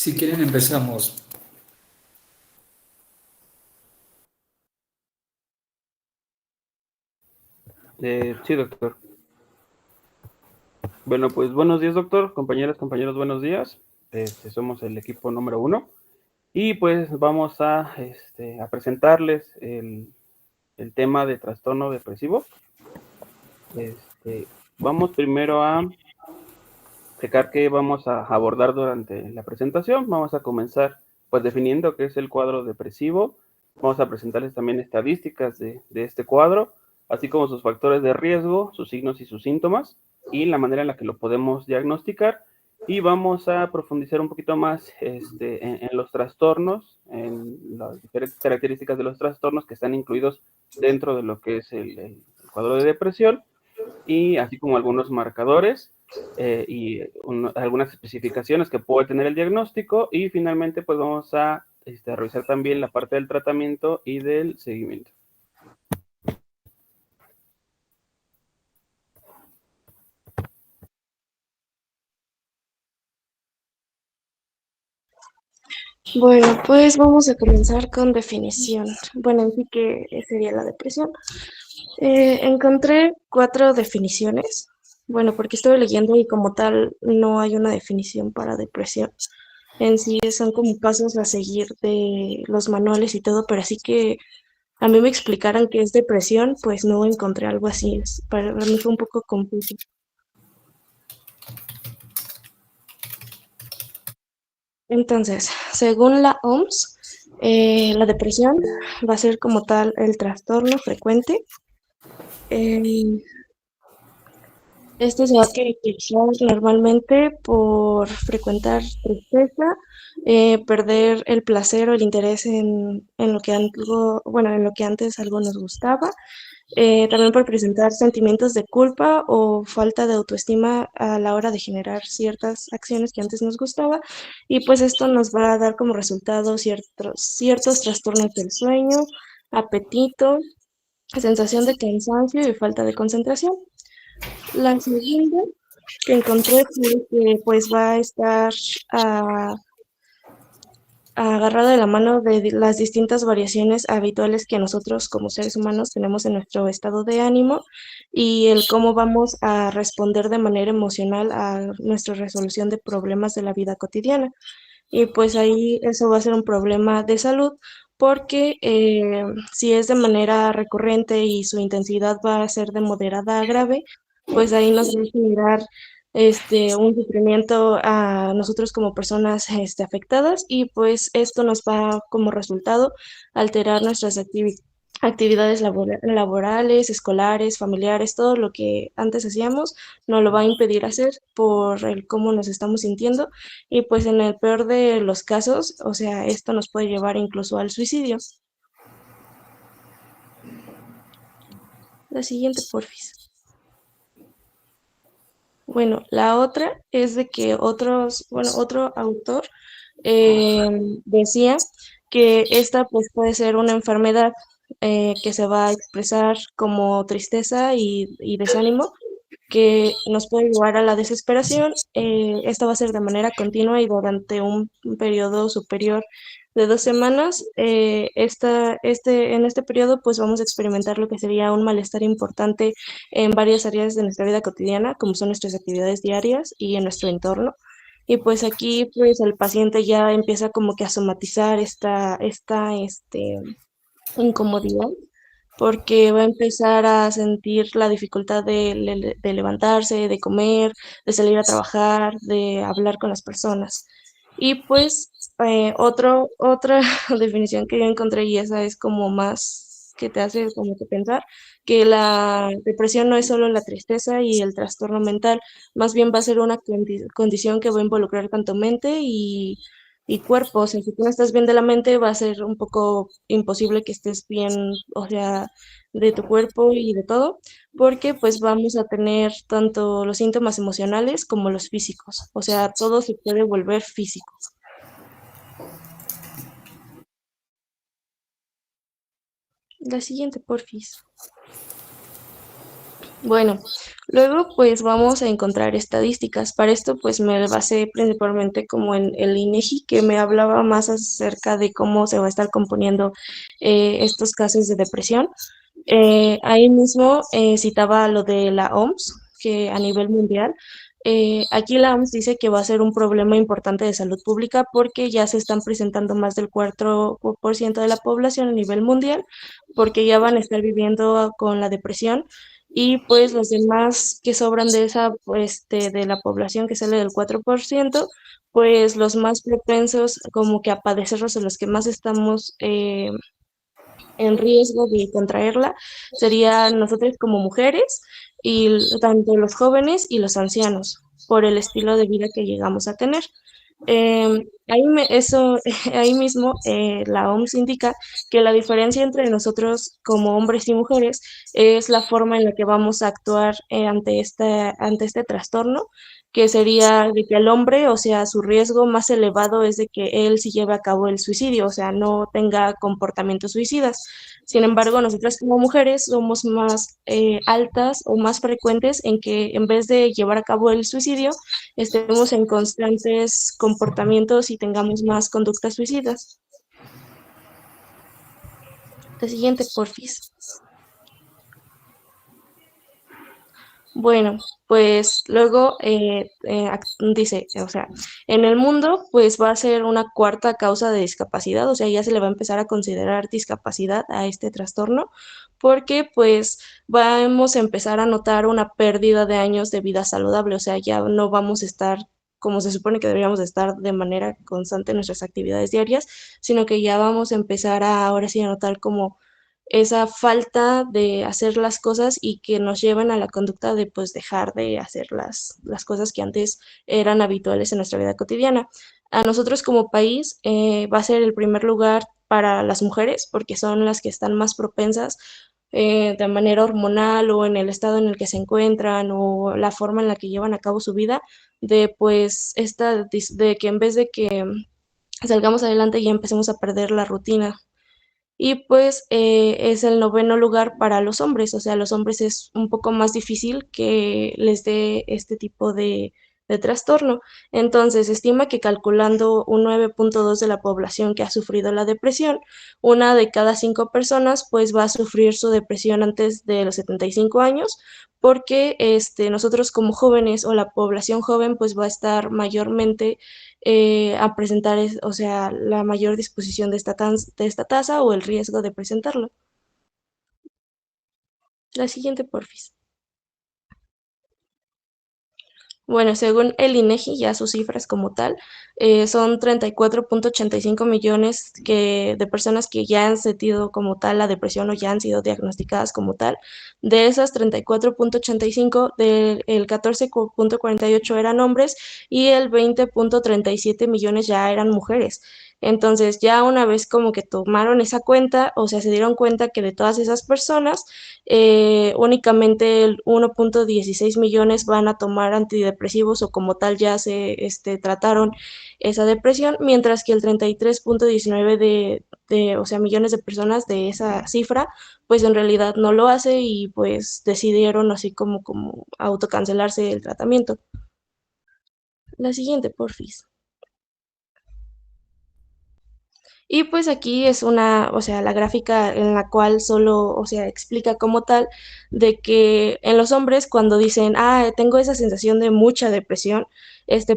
Si quieren empezamos. Sí, doctor. Bueno, pues buenos días, doctor. Compañeras, compañeros, buenos días. Somos el equipo número uno y pues vamos a presentarles el tema de trastorno depresivo. Vamos primero a checar qué vamos a abordar durante la presentación. Vamos a comenzar pues definiendo qué es el cuadro depresivo. Vamos a presentarles también estadísticas de este cuadro, así como sus factores de riesgo, sus signos y sus síntomas, y la manera en la que lo podemos diagnosticar. Y vamos a profundizar un poquito más en los trastornos, en las diferentes características de los trastornos que están incluidos dentro de lo que es el cuadro de depresión, y así como algunos marcadores algunas especificaciones que puede tener el diagnóstico, y finalmente pues vamos a revisar también la parte del tratamiento y del seguimiento. Bueno, pues vamos a comenzar con definición. Bueno, sí que sería la depresión. Encontré 4 definiciones. Bueno, porque estuve leyendo y como tal no hay una definición para depresión. En sí son como pasos a seguir de los manuales y todo, pero así que a mí me explicaran qué es depresión, pues no encontré algo así. Para mí fue un poco confuso. Entonces, según la OMS, la depresión va a ser como tal el trastorno frecuente. Eh, Este se va a caracterizar normalmente por frecuentar tristeza, perder el placer o el interés en lo que algo, bueno, en lo que antes algo nos gustaba, también por presentar sentimientos de culpa o falta de autoestima a la hora de generar ciertas acciones que antes nos gustaba, y pues esto nos va a dar como resultado ciertos trastornos del sueño, apetito, sensación de cansancio y falta de concentración. La segunda que encontré fue que pues va a estar ah, agarrado de la mano de las distintas variaciones habituales que nosotros como seres humanos tenemos en nuestro estado de ánimo y el cómo vamos a responder de manera emocional a nuestra resolución de problemas de la vida cotidiana. Y pues ahí eso va a ser un problema de salud porque si es de manera recurrente y su intensidad va a ser de moderada a grave, pues ahí nos va a generar un sufrimiento a nosotros como personas afectadas, y pues esto nos va como resultado alterar nuestras actividades laborales, escolares, familiares, todo lo que antes hacíamos nos lo va a impedir hacer por el cómo nos estamos sintiendo, y pues en el peor de los casos, o sea, esto nos puede llevar incluso al suicidio. La siguiente, porfis. Bueno, la otra es de que otro autor eh, decía que esta pues puede ser una enfermedad que se va a expresar como tristeza y desánimo, que nos puede llevar a la desesperación. Esta va a ser de manera continua y durante un periodo superior de 2 semanas. En este periodo, pues vamos a experimentar lo que sería un malestar importante en varias áreas de nuestra vida cotidiana, como son nuestras actividades diarias y en nuestro entorno. Y pues aquí, pues el paciente ya empieza como que a somatizar esta incomodidad, porque va a empezar a sentir la dificultad de levantarse, de comer, de salir a trabajar, de hablar con las personas. Y pues otra definición que yo encontré, y esa es como más que te hace como que pensar, que la depresión no es solo la tristeza y el trastorno mental, más bien va a ser una condición que va a involucrar tanto mente y cuerpo. O sea, si tú no estás bien de la mente, va a ser un poco imposible que estés bien, o sea, de tu cuerpo y de todo, porque pues vamos a tener tanto los síntomas emocionales como los físicos. O sea, todo se puede volver físico. La siguiente, porfis. Bueno, luego pues vamos a encontrar estadísticas. Para esto pues me basé principalmente como en el INEGI, que me hablaba más acerca de cómo se va a estar componiendo estos casos de depresión. Ahí mismo citaba lo de la OMS, que a nivel mundial, aquí la OMS dice que va a ser un problema importante de salud pública porque ya se están presentando más del 4% de la población a nivel mundial, porque ya van a estar viviendo con la depresión y pues los demás que sobran de esa, pues, de la población que sale del 4%, pues los más propensos como que a padecerlos o los que más estamos en riesgo de contraerla serían nosotros como mujeres y tanto los jóvenes y los ancianos por el estilo de vida que llegamos a tener. Ahí mismo la OMS indica que la diferencia entre nosotros como hombres y mujeres es la forma en la que vamos a actuar ante este trastorno, que sería de que el hombre, o sea, su riesgo más elevado es de que él sí lleve a cabo el suicidio, o sea, no tenga comportamientos suicidas. Sin embargo, nosotras como mujeres somos más altas o más frecuentes en que en vez de llevar a cabo el suicidio, estemos en constantes comportamientos y tengamos más conductas suicidas. La siguiente, porfis. Bueno, pues luego dice, o sea, en el mundo pues va a ser una cuarta causa de discapacidad, o sea, ya se le va a empezar a considerar discapacidad a este trastorno, porque pues vamos a empezar a notar una pérdida de años de vida saludable, o sea, ya no vamos a estar como se supone que deberíamos estar de manera constante en nuestras actividades diarias, sino que ya vamos a empezar a ahora sí a notar como esa falta de hacer las cosas y que nos llevan a la conducta de pues dejar de hacer las cosas que antes eran habituales en nuestra vida cotidiana. A nosotros como país va a ser el primer lugar para las mujeres porque son las que están más propensas de manera hormonal o en el estado en el que se encuentran o la forma en la que llevan a cabo su vida, de pues de que en vez de que salgamos adelante ya empecemos a perder la rutina y pues es el noveno lugar para los hombres, o sea, a los hombres es un poco más difícil que les dé este tipo de trastorno. Entonces, se estima que calculando un 9.2 de la población que ha sufrido la depresión, una de cada cinco personas pues va a sufrir su depresión antes de los 75 años, porque nosotros como jóvenes o la población joven pues va a estar mayormente a presentar, o sea, la mayor disposición de esta tasa o el riesgo de presentarlo. La siguiente, porfis. Bueno, según el INEGI, ya sus cifras como tal, son 34.85 millones de personas que ya han sentido como tal la depresión o ya han sido diagnosticadas como tal. De esas 34.85, el 14.48 eran hombres y el 20.37 millones ya eran mujeres. Entonces, ya una vez como que tomaron esa cuenta, o sea, se dieron cuenta que de todas esas personas, únicamente el 1.16 millones van a tomar antidepresivos o como tal ya se trataron esa depresión, mientras que el 33.19 o sea, millones de personas de esa cifra, pues en realidad no lo hace y pues decidieron así como autocancelarse el tratamiento. La siguiente, porfis. Y pues aquí es una, o sea, la gráfica en la cual solo, o sea, explica como tal de que en los hombres cuando dicen, ah, tengo esa sensación de mucha depresión,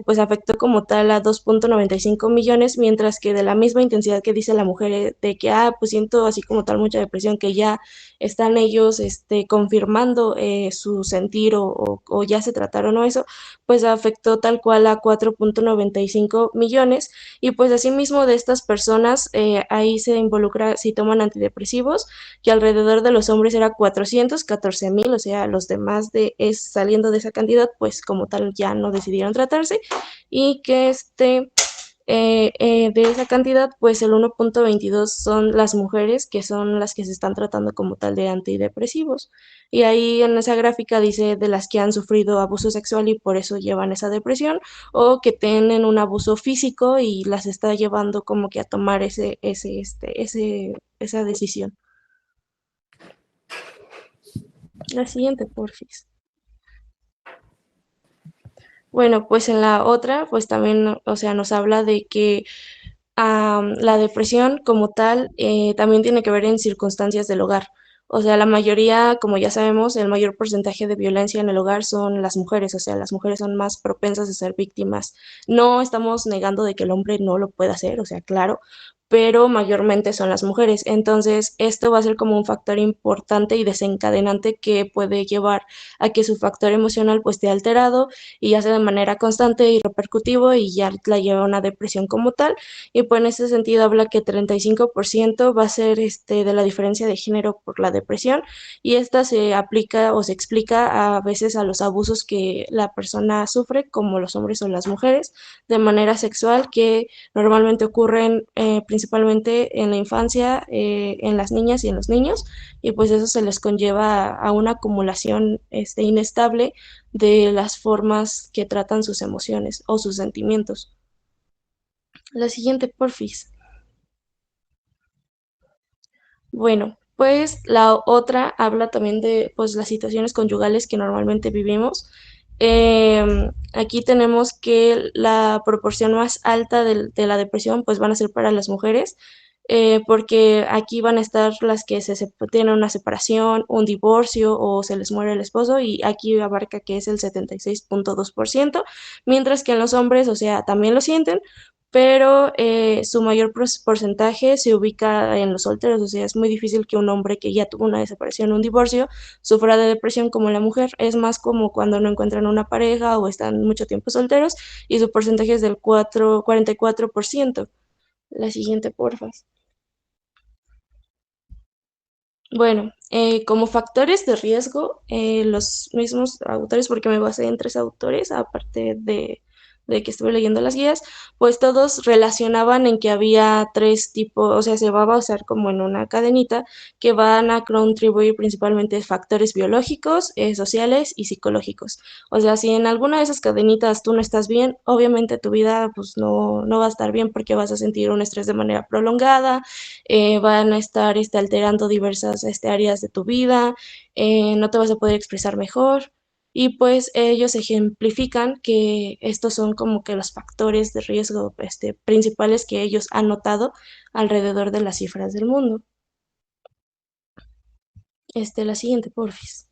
pues afectó como tal a 2.95 millones, mientras que de la misma intensidad que dice la mujer, de que, ah, pues siento así como tal mucha depresión, que ya están ellos, confirmando su sentir o ya se trataron o eso, pues afectó tal cual a 4.95 millones y pues asimismo de estas personas, ahí se involucra si toman antidepresivos, que alrededor de los hombres era 414,000, o sea, los demás saliendo de esa cantidad, pues como tal ya no decidieron tratarse, y que de esa cantidad, pues el 1.22 son las mujeres, que son las que se están tratando como tal de antidepresivos. Y ahí en esa gráfica dice de las que han sufrido abuso sexual y por eso llevan esa depresión, o que tienen un abuso físico y las está llevando como que a tomar esa decisión. La siguiente, porfis. Bueno, pues en la otra, pues también, o sea, nos habla de que la depresión como tal también tiene que ver en circunstancias del hogar. O sea, la mayoría, como ya sabemos, el mayor porcentaje de violencia en el hogar son las mujeres, o sea, las mujeres son más propensas a ser víctimas. No estamos negando de que el hombre no lo pueda hacer, o sea, claro, pero mayormente son las mujeres. Entonces, esto va a ser como un factor importante y desencadenante que puede llevar a que su factor emocional pues esté alterado y ya sea de manera constante y repercutivo y ya la lleva a una depresión como tal. Y pues en ese sentido habla que 35% va a ser de la diferencia de género por la depresión y esta se aplica o se explica a veces a los abusos que la persona sufre, como los hombres o las mujeres, de manera sexual que normalmente ocurren principalmente en la infancia, en las niñas y en los niños, y pues eso se les conlleva a una acumulación inestable de las formas que tratan sus emociones o sus sentimientos. La siguiente, porfis. Bueno, pues la otra habla también de pues las situaciones conyugales que normalmente vivimos. Aquí tenemos que la proporción más alta de la depresión pues van a ser para las mujeres, porque aquí van a estar las que tienen una separación, un divorcio o se les muere el esposo y aquí abarca que es el 76.2%, mientras que en los hombres, o sea, también lo sienten, pero su mayor porcentaje se ubica en los solteros, o sea, es muy difícil que un hombre que ya tuvo una desaparición, un divorcio, sufra de depresión como la mujer, es más como cuando no encuentran una pareja o están mucho tiempo solteros y su porcentaje es del 44%. La siguiente, porfa. Bueno, como factores de riesgo, los mismos autores, porque me basé en tres autores, aparte de que estuve leyendo las guías, pues todos relacionaban en que había tres tipos, o sea, se va a basar como en una cadenita que van a contribuir principalmente factores biológicos, sociales y psicológicos. O sea, si en alguna de esas cadenitas tú no estás bien, obviamente tu vida pues no va a estar bien porque vas a sentir un estrés de manera prolongada, van a estar alterando diversas áreas de tu vida, no te vas a poder expresar mejor. Y pues ellos ejemplifican que estos son como que los factores de riesgo principales que ellos han notado alrededor de las cifras del mundo. La siguiente, porfis.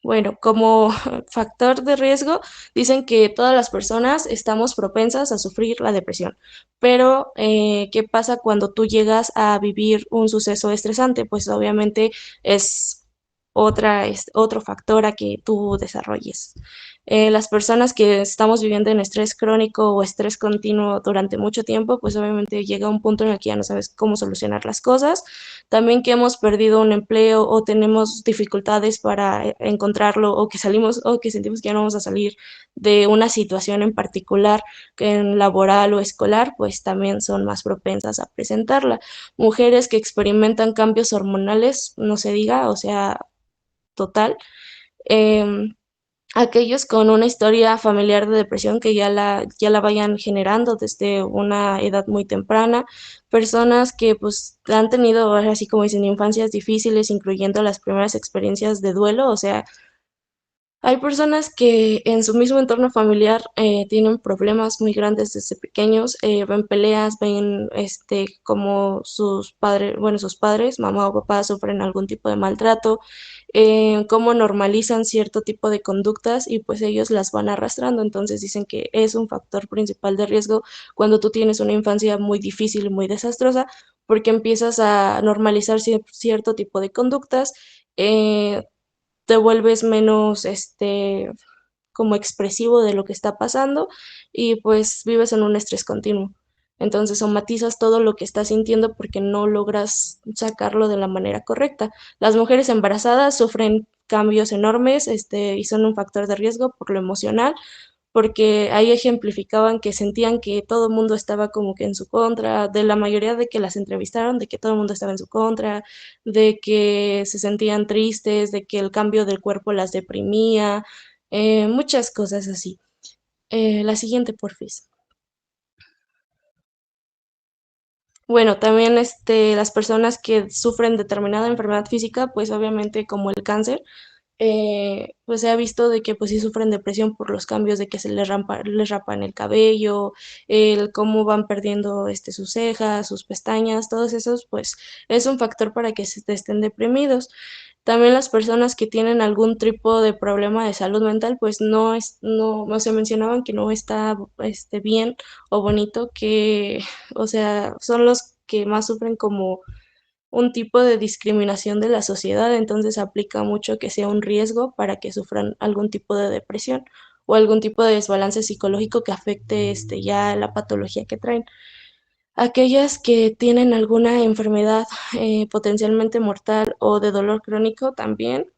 Bueno, como factor de riesgo, dicen que todas las personas estamos propensas a sufrir la depresión. Pero, ¿qué pasa cuando tú llegas a vivir un suceso estresante? Pues obviamente es otro factor a que tú desarrolles. Las personas que estamos viviendo en estrés crónico o estrés continuo durante mucho tiempo, pues obviamente llega un punto en el que ya no sabes cómo solucionar las cosas. También que hemos perdido un empleo o tenemos dificultades para encontrarlo o que salimos o que sentimos que ya no vamos a salir de una situación en particular en laboral o escolar, pues también son más propensas a presentarla. Mujeres que experimentan cambios hormonales, no se diga, o sea, total. Eh, Aquellos con una historia familiar de depresión que ya la vayan generando desde una edad muy temprana, personas que pues han tenido, así como dicen, infancias difíciles, incluyendo las primeras experiencias de duelo, o sea, hay personas que en su mismo entorno familiar tienen problemas muy grandes desde pequeños, ven peleas, ven como sus padres, mamá o papá, sufren algún tipo de maltrato, cómo normalizan cierto tipo de conductas y pues ellos las van arrastrando. Entonces dicen que es un factor principal de riesgo cuando tú tienes una infancia muy difícil y muy desastrosa, porque empiezas a normalizar cierto tipo de conductas. eh, Te vuelves menos como expresivo de lo que está pasando y pues vives en un estrés continuo. Entonces somatizas todo lo que estás sintiendo porque no logras sacarlo de la manera correcta. Las mujeres embarazadas sufren cambios enormes, y son un factor de riesgo por lo emocional, porque ahí ejemplificaban que sentían que todo el mundo estaba como que en su contra, de la mayoría de que las entrevistaron, de que todo el mundo estaba en su contra, de que se sentían tristes, de que el cambio del cuerpo las deprimía, muchas cosas así. La siguiente, porfis. Bueno, también las personas que sufren determinada enfermedad física, pues obviamente como el cáncer, pues se ha visto de que pues sí sufren depresión por los cambios de que se les rapan el cabello, el cómo van perdiendo sus cejas, sus pestañas, todos esos, pues es un factor para que estén deprimidos. También las personas que tienen algún tipo de problema de salud mental, pues no se mencionaban que no está bien o bonito que, o sea, son los que más sufren como un tipo de discriminación de la sociedad, entonces aplica mucho que sea un riesgo para que sufran algún tipo de depresión o algún tipo de desbalance psicológico que afecte ya la patología que traen. Aquellas que tienen alguna enfermedad potencialmente mortal o de dolor crónico también,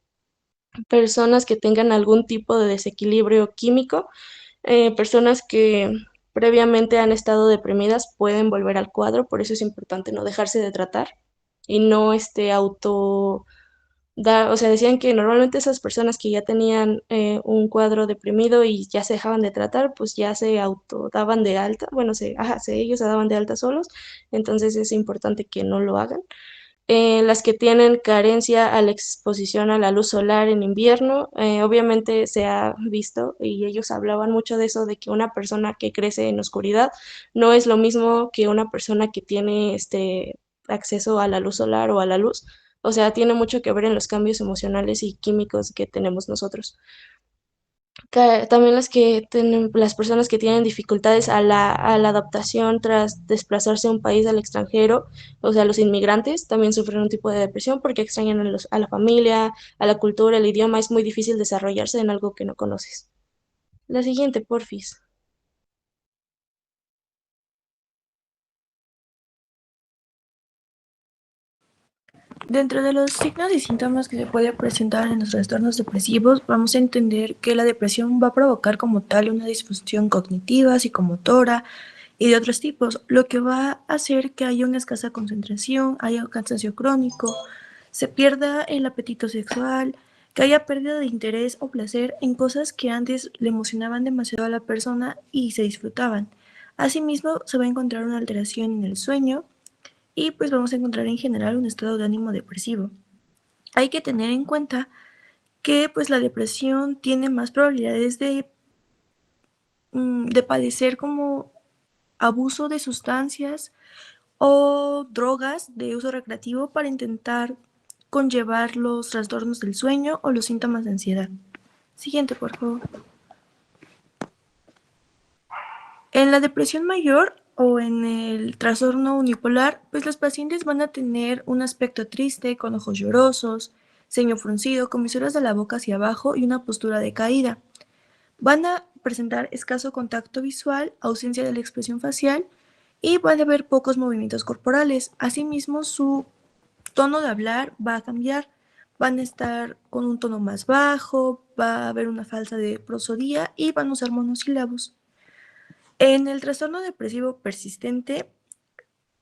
personas que tengan algún tipo de desequilibrio químico, personas que previamente han estado deprimidas pueden volver al cuadro, por eso es importante no dejarse de tratar y no o sea, decían que normalmente esas personas que ya tenían un cuadro deprimido y ya se dejaban de tratar, pues ya se auto daban de alta, bueno, ellos se daban de alta solos, entonces es importante que no lo hagan. Las que tienen carencia a la exposición a la luz solar en invierno, obviamente se ha visto y ellos hablaban mucho de eso, de que una persona que crece en oscuridad no es lo mismo que una persona que tiene acceso a la luz solar o a la luz. O sea, tiene mucho que ver en los cambios emocionales y químicos que tenemos nosotros. También las personas que tienen dificultades a la adaptación tras desplazarse a un país al extranjero, o sea, los inmigrantes también sufren un tipo de depresión porque extrañan a la familia, a la cultura, el idioma, es muy difícil desarrollarse en algo que no conoces. La siguiente, porfis. Dentro de los signos y síntomas que se puede presentar en los trastornos depresivos, vamos a entender que la depresión va a provocar como tal una disfunción cognitiva, psicomotora y de otros tipos, lo que va a hacer que haya una escasa concentración, haya un cansancio crónico, se pierda el apetito sexual, que haya pérdida de interés o placer en cosas que antes le emocionaban demasiado a la persona y se disfrutaban. Asimismo, se va a encontrar una alteración en el sueño, y pues vamos a encontrar en general un estado de ánimo depresivo. Hay que tener en cuenta que pues la depresión tiene más probabilidades de padecer como abuso de sustancias o drogas de uso recreativo para intentar conllevar los trastornos del sueño o los síntomas de ansiedad. Siguiente, por favor. En la depresión mayor o en el trastorno unipolar, pues los pacientes van a tener un aspecto triste, con ojos llorosos, ceño fruncido, comisuras de la boca hacia abajo y una postura decaída. Van a presentar escaso contacto visual, ausencia de la expresión facial y van a haber pocos movimientos corporales. Asimismo, su tono de hablar va a cambiar. Van a estar con un tono más bajo, va a haber una falta de prosodía y van a usar monosílabos. En el trastorno depresivo persistente,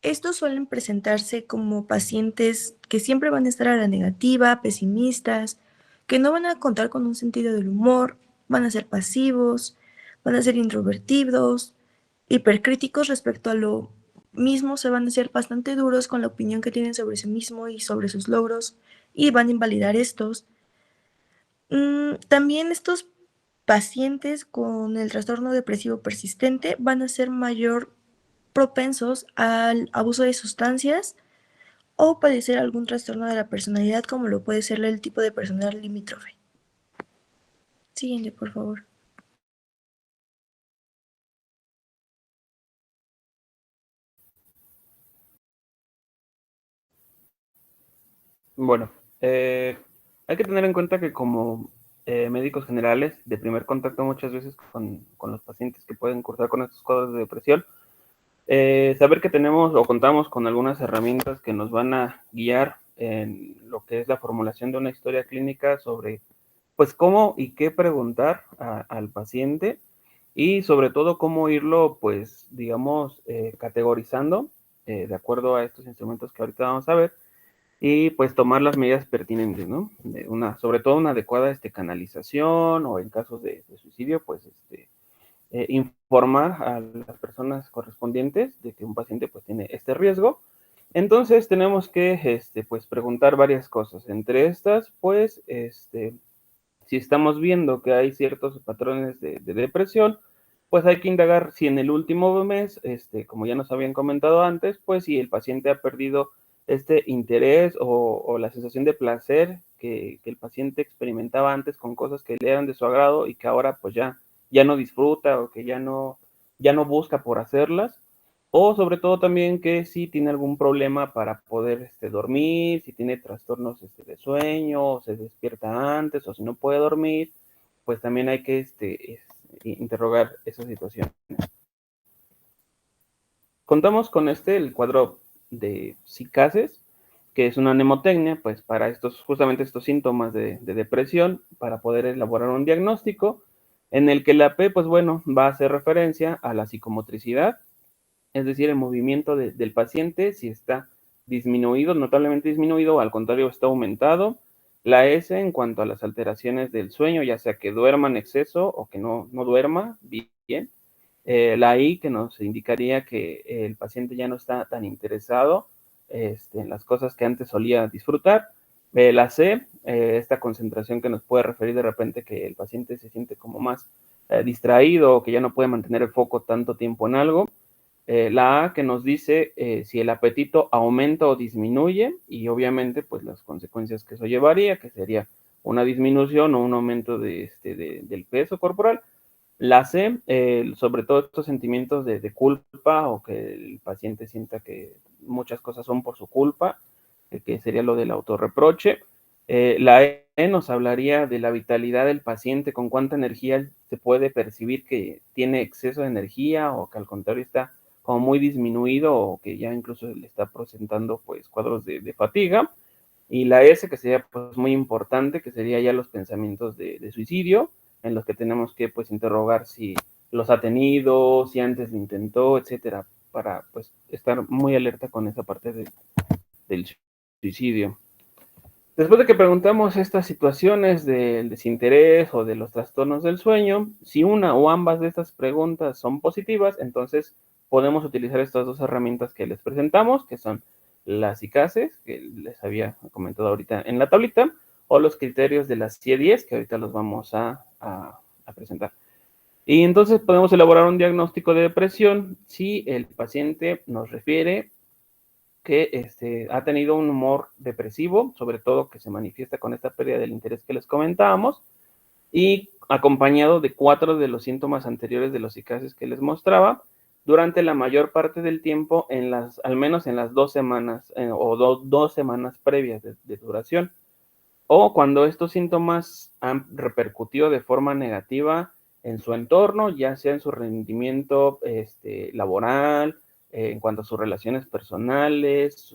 estos suelen presentarse como pacientes que siempre van a estar a la negativa, pesimistas, que no van a contar con un sentido del humor, van a ser pasivos, van a ser introvertidos, hipercríticos respecto a lo mismo, se van a ser bastante duros con la opinión que tienen sobre sí mismo y sobre sus logros y van a invalidar estos. También estos pacientes con el trastorno depresivo persistente van a ser mayor propensos al abuso de sustancias o padecer algún trastorno de la personalidad, como lo puede ser el tipo de personalidad limítrofe. Siguiente, por favor. Bueno, eh, hay que tener en cuenta que como médicos generales de primer contacto muchas veces con los pacientes que pueden cursar con estos cuadros de depresión, saber que tenemos o contamos con algunas herramientas que nos van a guiar en lo que es la formulación de una historia clínica sobre, pues, cómo y qué preguntar al paciente y sobre todo cómo irlo, pues, digamos, categorizando de acuerdo a estos instrumentos que ahorita vamos a ver y pues tomar las medidas pertinentes, ¿no? Sobre todo una adecuada canalización o en casos de suicidio, pues informar a las personas correspondientes de que un paciente pues tiene este riesgo. Entonces tenemos que pues preguntar varias cosas. Entre estas, pues, si estamos viendo que hay ciertos patrones de depresión, pues hay que indagar si en el último mes, como ya nos habían comentado antes, pues si el paciente ha perdido este interés o la sensación de placer que el paciente experimentaba antes con cosas que le eran de su agrado y que ahora pues ya no disfruta o que ya no busca por hacerlas. O sobre todo también que si tiene algún problema para poder dormir, si tiene trastornos de sueño, o se despierta antes, o si no puede dormir, pues también hay que interrogar esa situación. Contamos con el cuadro de psicases, que es una mnemotecnia, pues para justamente estos síntomas de depresión, para poder elaborar un diagnóstico, en el que la P, pues bueno, va a hacer referencia a la psicomotricidad, es decir, el movimiento del paciente, si está disminuido, notablemente disminuido, o al contrario está aumentado. La S en cuanto a las alteraciones del sueño, ya sea que duerma en exceso o que no duerma bien. La I que nos indicaría que el paciente ya no está tan interesado en las cosas que antes solía disfrutar. La C, esta concentración que nos puede referir de repente que el paciente se siente como más distraído o que ya no puede mantener el foco tanto tiempo en algo. La A que nos dice si el apetito aumenta o disminuye y obviamente pues las consecuencias que eso llevaría, que sería una disminución o un aumento del peso corporal. La C, sobre todo estos sentimientos de culpa o que el paciente sienta que muchas cosas son por su culpa, que sería lo del autorreproche. La E nos hablaría de la vitalidad del paciente, con cuánta energía se puede percibir que tiene exceso de energía o que al contrario está como muy disminuido o que ya incluso le está presentando pues cuadros de fatiga. Y la S, que sería pues muy importante, que sería ya los pensamientos de suicidio, en los que tenemos que pues interrogar si los ha tenido, si antes lo intentó, etcétera, para pues estar muy alerta con esa parte del suicidio. Después de que preguntamos estas situaciones del desinterés o de los trastornos del sueño, si una o ambas de estas preguntas son positivas, entonces podemos utilizar estas dos herramientas que les presentamos, que son las ICASES, que les había comentado ahorita en la tablita, o los criterios de las CIE-10, que ahorita los vamos a presentar. Y entonces podemos elaborar un diagnóstico de depresión si el paciente nos refiere que ha tenido un humor depresivo, sobre todo que se manifiesta con esta pérdida del interés que les comentábamos, y acompañado de 4 de los síntomas anteriores de los ICASES que les mostraba, durante la mayor parte del tiempo, al menos en las 2 semanas o 2 semanas previas de duración, o cuando estos síntomas han repercutido de forma negativa en su entorno, ya sea en su rendimiento laboral, en cuanto a sus relaciones personales,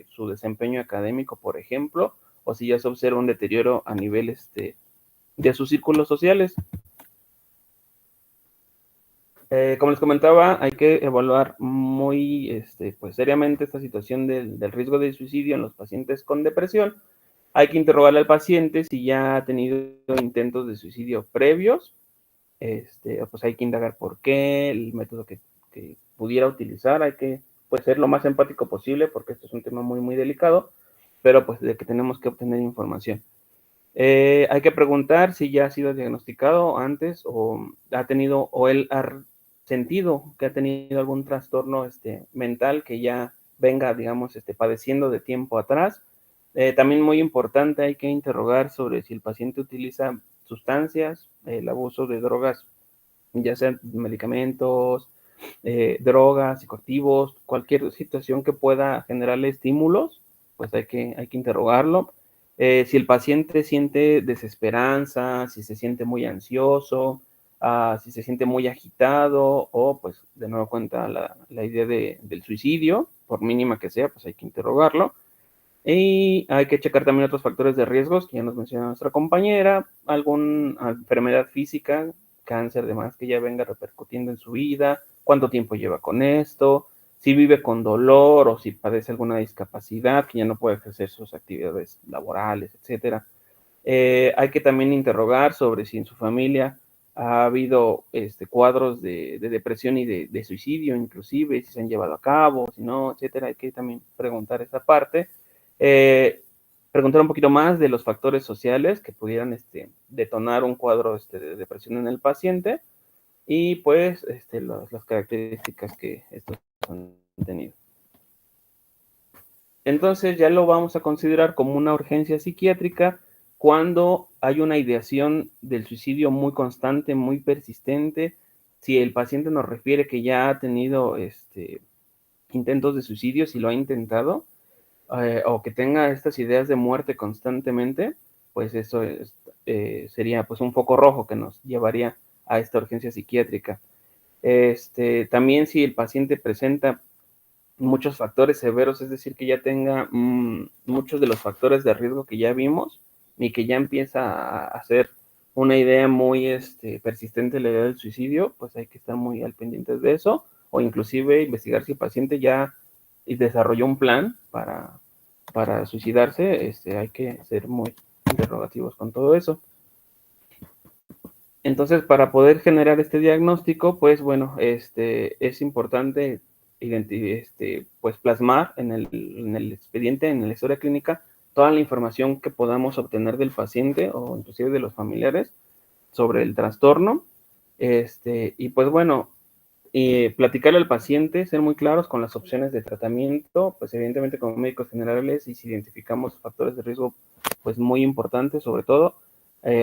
su desempeño académico, por ejemplo, o si ya se observa un deterioro a nivel de sus círculos sociales. Como les comentaba, hay que evaluar muy pues seriamente esta situación del riesgo de suicidio en los pacientes con depresión. Hay que interrogarle al paciente si ya ha tenido intentos de suicidio previos. Pues hay que indagar por qué, el método que pudiera utilizar. Hay que pues ser lo más empático posible porque esto es un tema muy, muy delicado, pero pues de que tenemos que obtener información. Hay que preguntar si ya ha sido diagnosticado antes o ha tenido o él ha sentido que ha tenido algún trastorno mental que ya venga, digamos, padeciendo de tiempo atrás. También muy importante, hay que interrogar sobre si el paciente utiliza sustancias, el abuso de drogas, ya sean medicamentos, drogas, psicoactivos, cualquier situación que pueda generarle estímulos, pues hay que interrogarlo. Si el paciente siente desesperanza, si se siente muy ansioso, si se siente muy agitado o pues de nuevo cuenta la idea del suicidio, por mínima que sea, pues hay que interrogarlo. Y hay que checar también otros factores de riesgos que ya nos mencionó nuestra compañera, alguna enfermedad física, cáncer, demás, que ya venga repercutiendo en su vida, cuánto tiempo lleva con esto, si vive con dolor o si padece alguna discapacidad, que ya no puede ejercer sus actividades laborales, etcétera. Hay que también interrogar sobre si en su familia ha habido cuadros de depresión y de suicidio, inclusive, si se han llevado a cabo, si no, etcétera. Hay que también preguntar esa parte. Preguntar un poquito más de los factores sociales que pudieran detonar un cuadro de depresión en el paciente y pues las características que estos han tenido. Entonces ya lo vamos a considerar como una urgencia psiquiátrica cuando hay una ideación del suicidio muy constante, muy persistente. Si el paciente nos refiere que ya ha tenido intentos de suicidio, si lo ha intentado, o que tenga estas ideas de muerte constantemente, pues eso sería pues un foco rojo que nos llevaría a esta urgencia psiquiátrica. También si el paciente presenta muchos factores severos, es decir, que ya tenga muchos de los factores de riesgo que ya vimos y que ya empieza a hacer una idea muy persistente de la idea del suicidio, pues hay que estar muy al pendientes de eso, o inclusive investigar si el paciente ya desarrolló un plan para suicidarse. Hay que ser muy interrogativos con todo eso. Entonces, para poder generar este diagnóstico, pues bueno, es importante pues plasmar en el expediente, en la historia clínica, toda la información que podamos obtener del paciente o inclusive de los familiares sobre el trastorno. Y pues bueno, platicarle al paciente, ser muy claros con las opciones de tratamiento, pues evidentemente como médicos generales, y si identificamos factores de riesgo, pues muy importantes, sobre todo,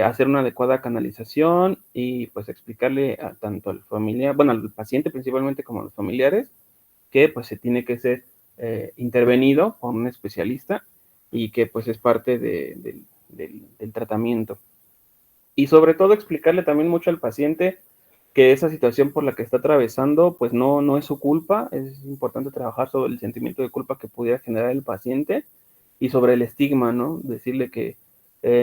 hacer una adecuada canalización y pues explicarle tanto al familiar, bueno, al paciente principalmente como a los familiares, que pues se tiene que ser intervenido por un especialista y que pues es parte del tratamiento. Y sobre todo explicarle también mucho al paciente que esa situación por la que está atravesando, pues no es su culpa. Es importante trabajar sobre el sentimiento de culpa que pudiera generar el paciente y sobre el estigma, ¿no? Decirle que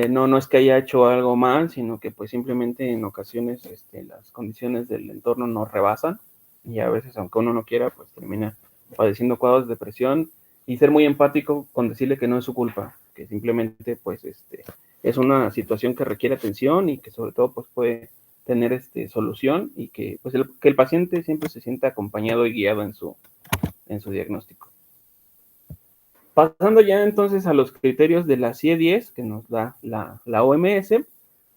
no es que haya hecho algo mal, sino que pues simplemente en ocasiones las condiciones del entorno nos rebasan y a veces, aunque uno no quiera, pues termina padeciendo cuadros de depresión, y ser muy empático con decirle que no es su culpa, que simplemente pues es una situación que requiere atención y que sobre todo pues puede tener solución, y que pues que el paciente siempre se sienta acompañado y guiado en su diagnóstico. Pasando ya entonces a los criterios de la CIE-10 que nos da la OMS,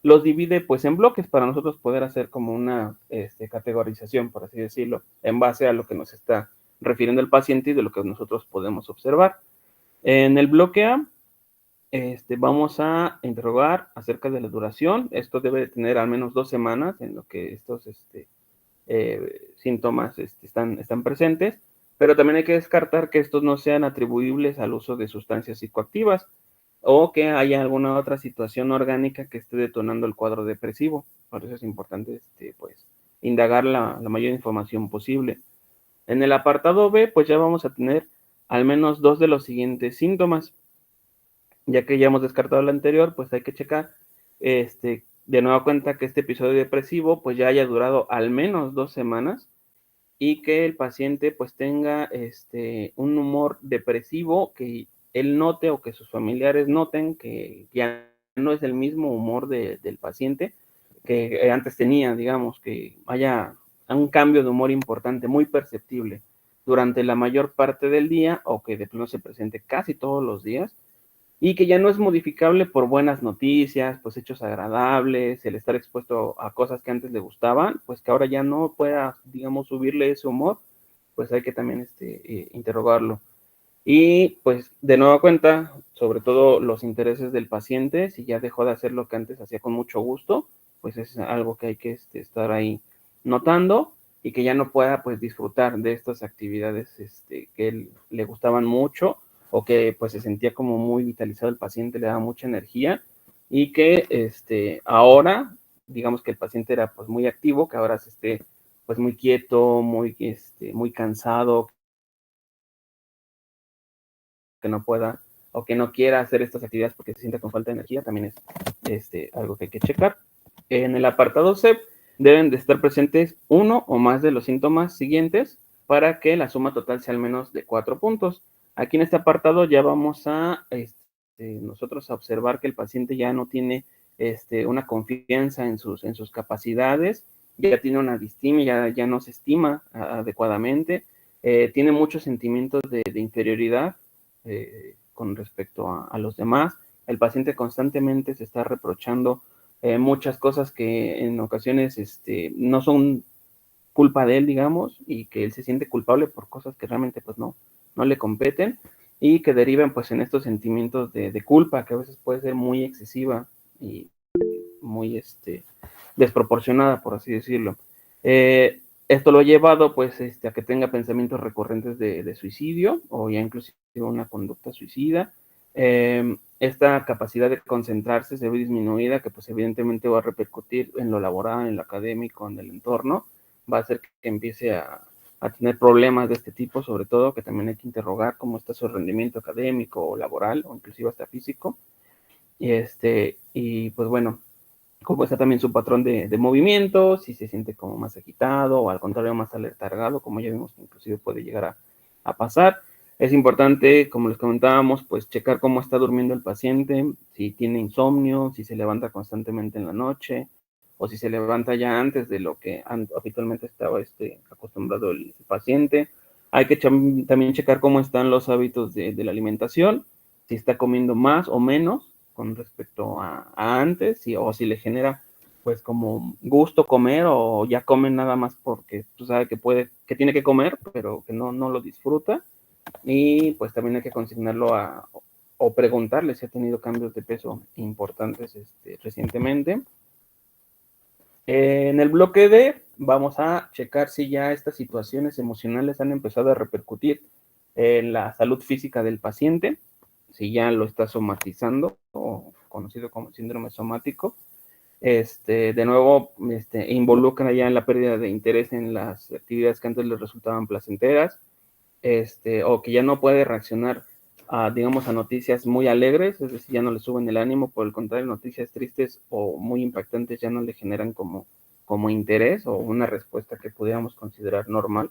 los divide pues en bloques para nosotros poder hacer como una categorización, por así decirlo, en base a lo que nos está refiriendo el paciente y de lo que nosotros podemos observar. En el bloque A, vamos a interrogar acerca de la duración. Esto debe de tener al menos 2 semanas en lo que estos síntomas están presentes, pero también hay que descartar que estos no sean atribuibles al uso de sustancias psicoactivas o que haya alguna otra situación orgánica que esté detonando el cuadro depresivo. Por eso es importante pues indagar la mayor información posible. En el apartado B, pues ya vamos a tener al menos 2 de los siguientes síntomas. Ya que ya hemos descartado el anterior, pues hay que checar de nueva cuenta que este episodio depresivo pues ya haya durado al menos 2 semanas y que el paciente pues tenga un humor depresivo, que él note o que sus familiares noten que ya no es el mismo humor del paciente que antes tenía, digamos, que haya un cambio de humor importante, muy perceptible durante la mayor parte del día, o que de plano se presente casi todos los días, y que ya no es modificable por buenas noticias, pues hechos agradables, el estar expuesto a cosas que antes le gustaban, pues que ahora ya no pueda, digamos, subirle ese humor, pues hay que también interrogarlo. Y pues de nueva cuenta, sobre todo los intereses del paciente, si ya dejó de hacer lo que antes hacía con mucho gusto, pues es algo que hay que estar ahí notando, y que ya no pueda pues disfrutar de estas actividades que él le gustaban mucho, o que pues se sentía como muy vitalizado el paciente, le daba mucha energía, y que ahora, digamos que el paciente era pues muy activo, que ahora se esté pues muy quieto, muy cansado, que no pueda o que no quiera hacer estas actividades porque se siente con falta de energía, también es algo que hay que checar. En el apartado C deben de estar presentes uno o más de los síntomas siguientes para que la suma total sea al menos de 4 puntos. Aquí en este apartado ya vamos a nosotros a observar que el paciente ya no tiene una confianza en sus capacidades, ya tiene una distimia, ya no se estima adecuadamente, tiene muchos sentimientos de inferioridad con respecto a los demás. El paciente constantemente se está reprochando muchas cosas que en ocasiones no son culpa de él, digamos, y que él se siente culpable por cosas que realmente pues no le competen y que derivan pues en estos sentimientos de culpa que a veces puede ser muy excesiva y muy desproporcionada, por así decirlo. Esto lo ha llevado pues a que tenga pensamientos recurrentes de suicidio o ya inclusive una conducta suicida. Esta capacidad de concentrarse se ve disminuida, que pues evidentemente va a repercutir en lo laboral, en lo académico, en el entorno, va a hacer que empiece a tener problemas de este tipo, sobre todo que también hay que interrogar cómo está su rendimiento académico o laboral o inclusive hasta físico. Y pues bueno, cómo está también su patrón de movimiento, si se siente como más agitado o al contrario más aletargado, como ya vimos que inclusive puede llegar a pasar. Es importante, como les comentábamos, pues checar cómo está durmiendo el paciente, si tiene insomnio, si se levanta constantemente en la noche o si se levanta ya antes de lo que habitualmente estaba acostumbrado el paciente. Hay que también checar cómo están los hábitos de la alimentación, si está comiendo más o menos con respecto a antes, o si le genera pues como gusto comer o ya come nada más porque tú sabes que tiene que comer, pero que no lo disfruta. Y pues también hay que consignarlo o preguntarle si ha tenido cambios de peso importantes recientemente. En el bloque D vamos a checar si ya estas situaciones emocionales han empezado a repercutir en la salud física del paciente, si ya lo está somatizando o conocido como síndrome somático. De nuevo, involucra ya en la pérdida de interés en las actividades que antes les resultaban placenteras, o que ya no puede reaccionar digamos, a noticias muy alegres, es decir, ya no le suben el ánimo, por el contrario, noticias tristes o muy impactantes ya no le generan como interés o una respuesta que pudiéramos considerar normal.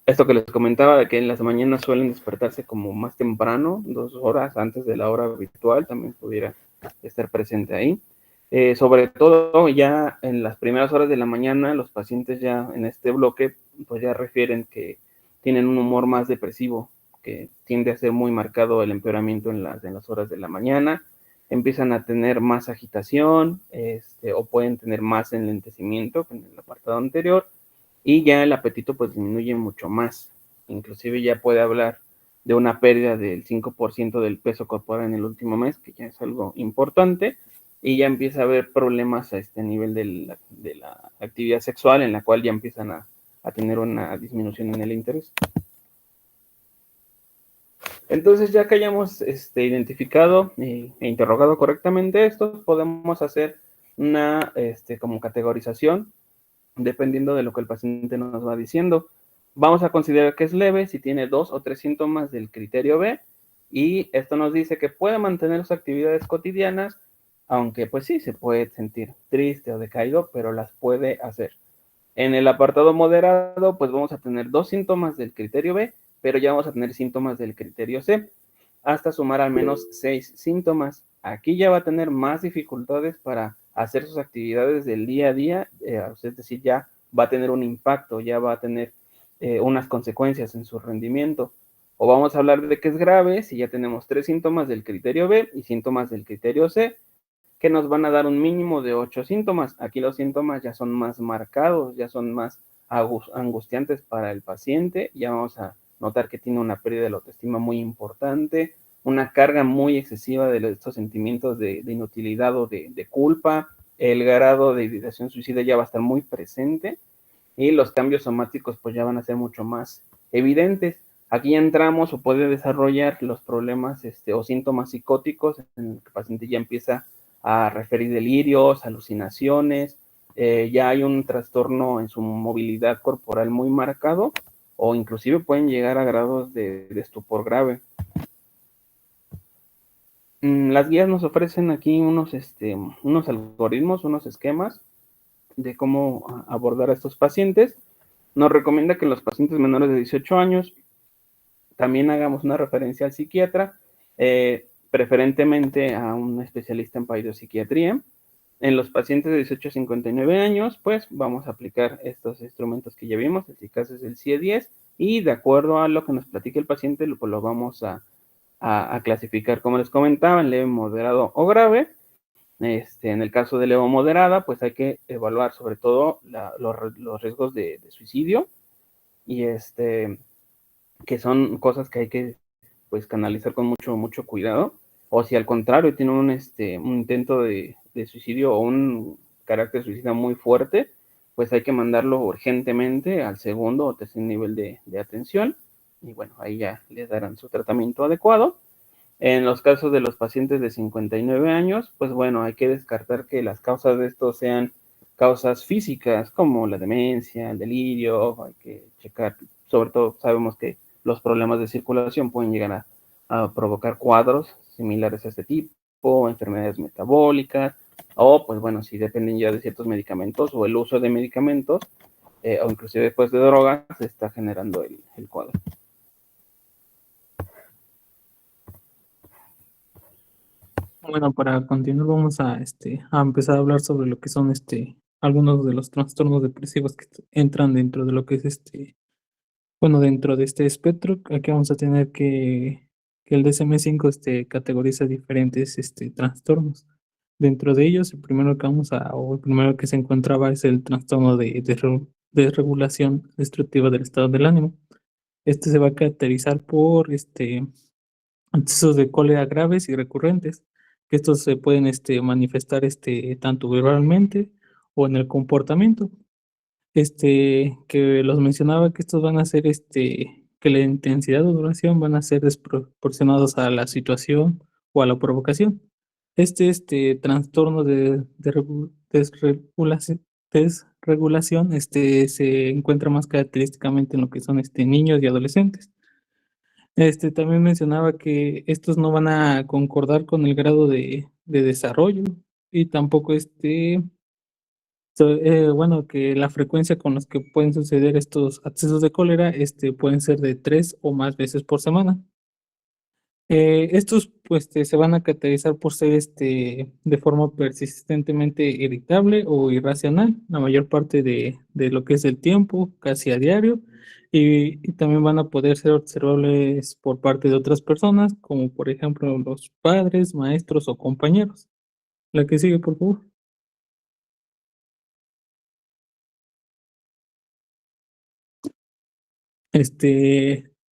Esto que les comentaba de que en las mañanas suelen despertarse como más temprano, 2 horas antes de la hora habitual, también pudiera estar presente ahí. Sobre todo ya en las primeras horas de la mañana, los pacientes ya en este bloque, pues ya refieren que tienen un humor más depresivo, que tiende a ser muy marcado el empeoramiento en las horas de la mañana, empiezan a tener más agitación, o pueden tener más enlentecimiento que en el apartado anterior, y ya el apetito pues disminuye mucho más, inclusive ya puede hablar de una pérdida del 5% del peso corporal en el último mes, que ya es algo importante, y ya empieza a haber problemas a este nivel de la actividad sexual, en la cual ya empiezan a tener una disminución en el interés. Entonces, ya que hayamos identificado e interrogado correctamente esto, podemos hacer una como categorización dependiendo de lo que el paciente nos va diciendo. Vamos a considerar que es leve si tiene 2 o 3 síntomas del criterio B, y esto nos dice que puede mantener sus actividades cotidianas, aunque pues sí, se puede sentir triste o decaído, pero las puede hacer. En el apartado moderado, pues vamos a tener 2 síntomas del criterio B, pero ya vamos a tener síntomas del criterio C, hasta sumar al menos 6 síntomas. Aquí ya va a tener más dificultades para hacer sus actividades del día a día, es decir, ya va a tener un impacto, ya va a tener unas consecuencias en su rendimiento. O vamos a hablar de que es grave si ya tenemos 3 síntomas del criterio B y síntomas del criterio C, que nos van a dar un mínimo de 8 síntomas. Aquí los síntomas ya son más marcados, ya son más angustiantes para el paciente, ya vamos a notar que tiene una pérdida de la autoestima muy importante, una carga muy excesiva de estos sentimientos de inutilidad o de culpa, el grado de ideación suicida ya va a estar muy presente y los cambios somáticos pues ya van a ser mucho más evidentes. Aquí entramos o puede desarrollar los problemas o síntomas psicóticos en el que el paciente ya empieza a referir delirios, alucinaciones, ya hay un trastorno en su movilidad corporal muy marcado, o inclusive pueden llegar a grados de estupor grave. Las guías nos ofrecen aquí unos algoritmos, unos esquemas de cómo abordar a estos pacientes. Nos recomienda que los pacientes menores de 18 años también hagamos una referencia al psiquiatra. preferentemente a un especialista en psiquiatría. En los pacientes de 18 a 59 años, pues vamos a aplicar estos instrumentos que ya vimos, el caso es el CIE-10, y de acuerdo a lo que nos platique el paciente, pues lo vamos a clasificar, como les comentaba, en leve, moderado o grave. En el caso de leve o moderada, pues hay que evaluar sobre todo los riesgos de suicidio, y que son cosas que hay que pues canalizar con mucho cuidado, o si al contrario tiene un intento de suicidio o un carácter suicida muy fuerte, pues hay que mandarlo urgentemente al segundo o tercer nivel de atención, y bueno, ahí ya les darán su tratamiento adecuado. En los casos de los pacientes de 59 años, pues bueno, hay que descartar que las causas de esto sean causas físicas, como la demencia, el delirio. Hay que checar, sobre todo sabemos que los problemas de circulación pueden llegar a provocar cuadros similares a este tipo, enfermedades metabólicas, o pues bueno, si dependen ya de ciertos medicamentos o el uso de medicamentos, o inclusive después de drogas, se está generando el cuadro. Bueno, para continuar vamos a empezar a hablar sobre lo que son algunos de los trastornos depresivos que entran dentro de lo que es bueno, dentro de este espectro. Aquí vamos a tener que el DSM-5 categoriza diferentes trastornos. Dentro de ellos, el primero que o el primero que se encontraba es el trastorno de desregulación destructiva del estado del ánimo. Este se va a caracterizar por accesos de cólera graves y recurrentes, que estos se pueden manifestar tanto verbalmente o en el comportamiento. Que los mencionaba que estos van a ser que la intensidad o duración van a ser desproporcionados a la situación o a la provocación. Trastorno de desregulación se encuentra más característicamente en lo que son niños y adolescentes. También mencionaba que estos no van a concordar con el grado de desarrollo, y tampoco bueno, que la frecuencia con los que pueden suceder estos accesos de cólera pueden ser de 3 o más veces por semana. Estos pues se van a caracterizar por ser de forma persistentemente irritable o irracional la mayor parte de lo que es el tiempo, casi a diario, y también van a poder ser observables por parte de otras personas, como por ejemplo los padres, maestros o compañeros. La que sigue, por favor.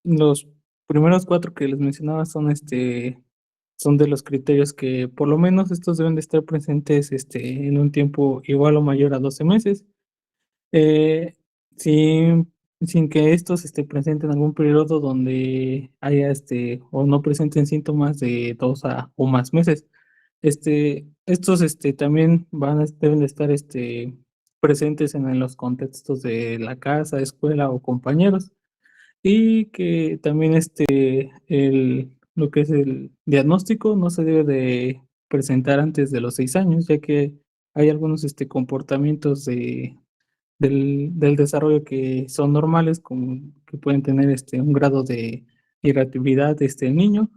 Los primeros 4 que les mencionaba son de los criterios que por lo menos estos deben de estar presentes en un tiempo igual o mayor a 12 meses, eh, sin, sin que estos presenten algún periodo donde haya o no presenten síntomas de 2 o más meses. Estos también deben de estar presentes en los contextos de la casa, escuela o compañeros, y que también lo que es el diagnóstico no se debe de presentar antes de los 6 años, ya que hay algunos comportamientos del desarrollo que son normales, como que pueden tener un grado de irritabilidad el niño,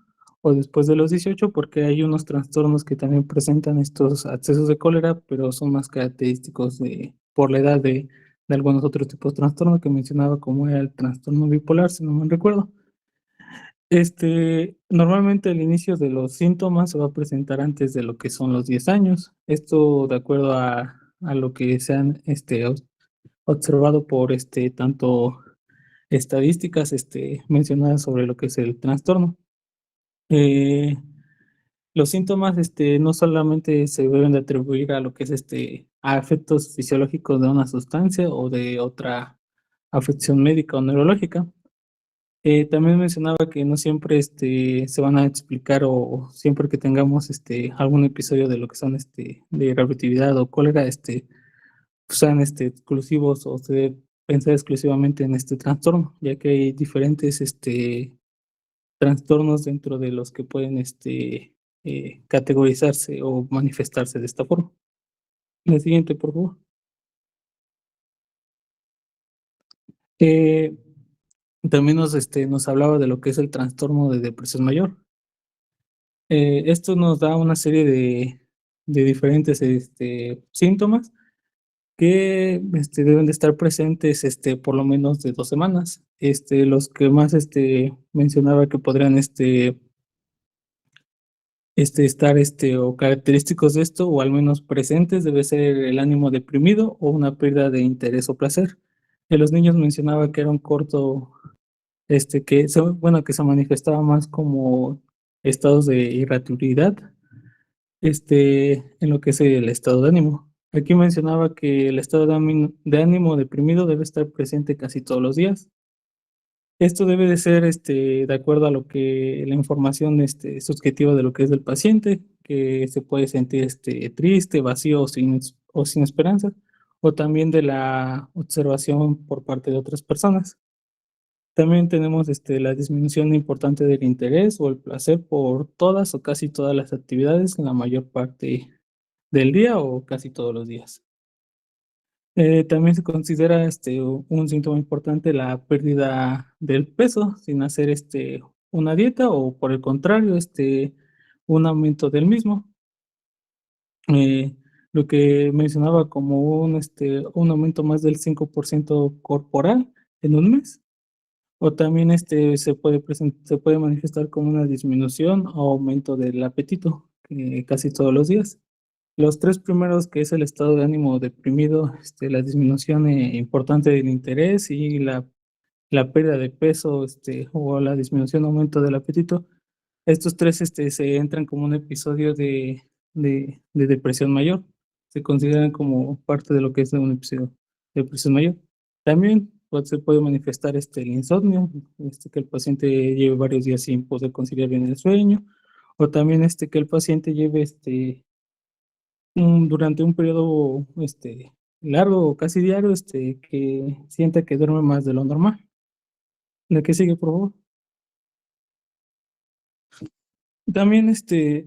o después de los 18, porque hay unos trastornos que también presentan estos accesos de cólera, pero son más característicos por la edad de algunos otros tipos de trastornos que mencionaba, como era el trastorno bipolar, si no me recuerdo. Normalmente el inicio de los síntomas se va a presentar antes de lo que son los 10 años. Esto de acuerdo a lo que se han observado por tanto estadísticas mencionadas sobre lo que es el trastorno. Eh, los síntomas no solamente se deben de atribuir a lo que es a efectos fisiológicos de una sustancia o de otra afección médica o neurológica. También mencionaba que no siempre se van a explicar, o siempre que tengamos algún episodio de lo que son de irritabilidad o cólera, sean exclusivos o se debe pensar exclusivamente en este trastorno, ya que hay diferentes trastornos dentro de los que pueden categorizarse o manifestarse de esta forma. La siguiente, por favor. Eh, También nos hablaba de lo que es el trastorno de depresión mayor. Esto nos da una serie de diferentes síntomas que deben de estar presentes por lo menos de 2 semanas. Los que más mencionaba que podrían estar o característicos de esto, o al menos presentes, debe ser el ánimo deprimido o una pérdida de interés o placer. En los niños mencionaba que era un corto, bueno, que se manifestaba más como estados de irritabilidad, en lo que es el estado de ánimo. Aquí mencionaba que el estado de ánimo deprimido debe estar presente casi todos los días. Esto debe de ser de acuerdo a lo que la información subjetiva de lo que es del paciente, que se puede sentir triste, vacío o sin esperanza, o también de la observación por parte de otras personas. También tenemos la disminución importante del interés o el placer por todas o casi todas las actividades en la mayor parte del día o casi todos los días. También se considera un síntoma importante la pérdida del peso sin hacer una dieta, o por el contrario, un aumento del mismo. Eh, lo que mencionaba como un aumento más del 5% corporal en un mes. O también se puede manifestar como una disminución o aumento del apetito casi todos los días. Los tres primeros, que es el estado de ánimo deprimido, la disminución importante del interés y la pérdida de peso, o la disminución o aumento del apetito, estos tres se entran como un episodio de depresión mayor. Se consideran como parte de lo que es un episodio de depresión mayor. También se puede manifestar el insomnio, que el paciente lleve varios días sin poder conciliar bien el sueño, o también que el paciente lleve durante un periodo largo o casi diario, que sienta que duerme más de lo normal. La que sigue, por favor. También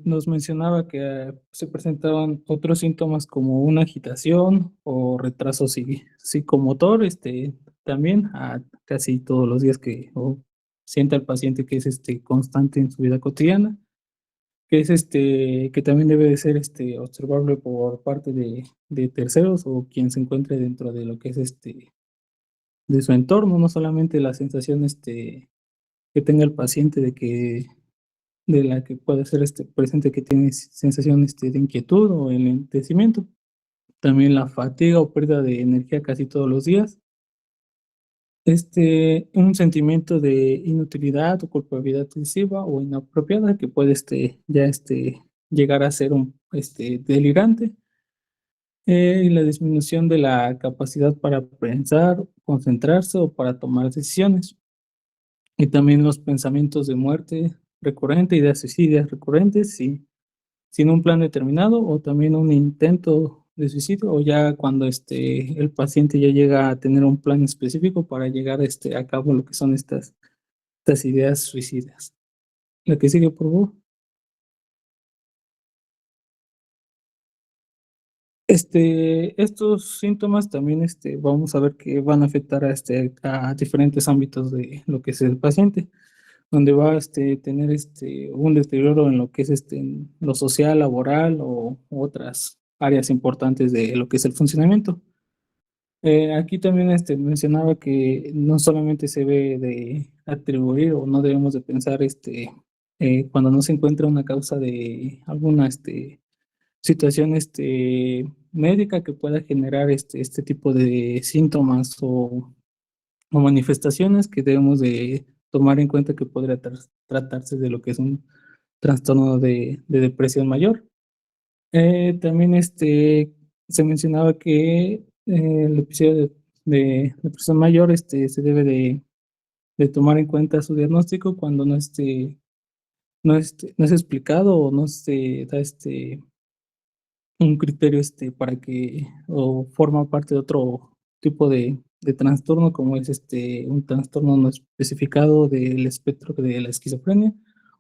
nos mencionaba que se presentaban otros síntomas como una agitación o retraso psicomotor, también casi todos los días que sienta el paciente que es constante en su vida cotidiana, que es que también debe de ser observable por parte de terceros o quien se encuentre dentro de lo que es de su entorno, no solamente la sensación que tenga el paciente de la que puede ser presente, que tiene sensación de inquietud o enlentecimiento. También la fatiga o pérdida de energía casi todos los días. Un sentimiento de inutilidad o culpabilidad excesiva o inapropiada, que puede ya llegar a ser un delirante. Y la disminución de la capacidad para pensar, concentrarse o para tomar decisiones. Y también los pensamientos de muerte recurrente, ideas suicidas recurrentes, sin un plan determinado, o también un intento de suicidio, o ya cuando el paciente ya llega a tener un plan específico para llegar a cabo lo que son estas ideas suicidas. La que sigue, por favor. Estos síntomas también vamos a ver que van a afectar a diferentes ámbitos de lo que es el paciente, donde va a tener un deterioro en lo que es en lo social, laboral o otras áreas importantes de lo que es el funcionamiento. Aquí también mencionaba que no solamente se debe de atribuir, o no debemos de pensar cuando no se encuentra una causa de alguna situación médica que pueda generar este tipo de síntomas o manifestaciones, que debemos de tomar en cuenta que podría tratarse de lo que es un trastorno de depresión mayor. También se mencionaba que el episodio de depresión mayor se debe de tomar en cuenta su diagnóstico cuando no es explicado, o no se da un criterio para que, o forma parte de otro tipo de trastorno, como es un trastorno no especificado del espectro de la esquizofrenia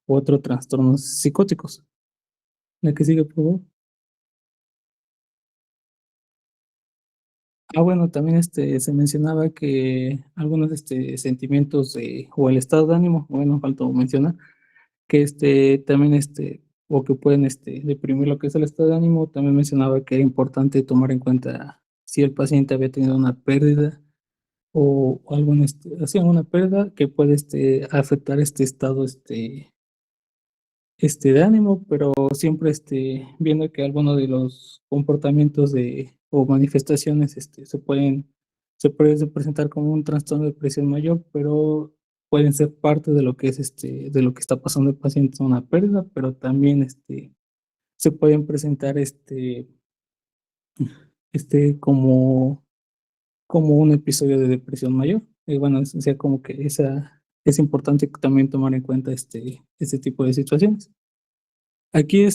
u otros trastornos psicóticos. La que sigue, por favor. Bueno, también se mencionaba que algunos sentimientos o el estado de ánimo, bueno, faltó mencionar que también o que pueden deprimir lo que es el estado de ánimo. También mencionaba que era importante tomar en cuenta si el paciente había tenido una pérdida o algún, así, alguna pérdida que puede afectar este estado de ánimo, pero siempre viendo que algunos de los comportamientos o manifestaciones se puede presentar como un trastorno de depresión mayor, pero pueden ser parte de lo que es de lo que está pasando el paciente, una pérdida, pero también se pueden presentar como un episodio de depresión mayor. Y bueno, o sea, como que es importante también tomar en cuenta este tipo de situaciones. Aquí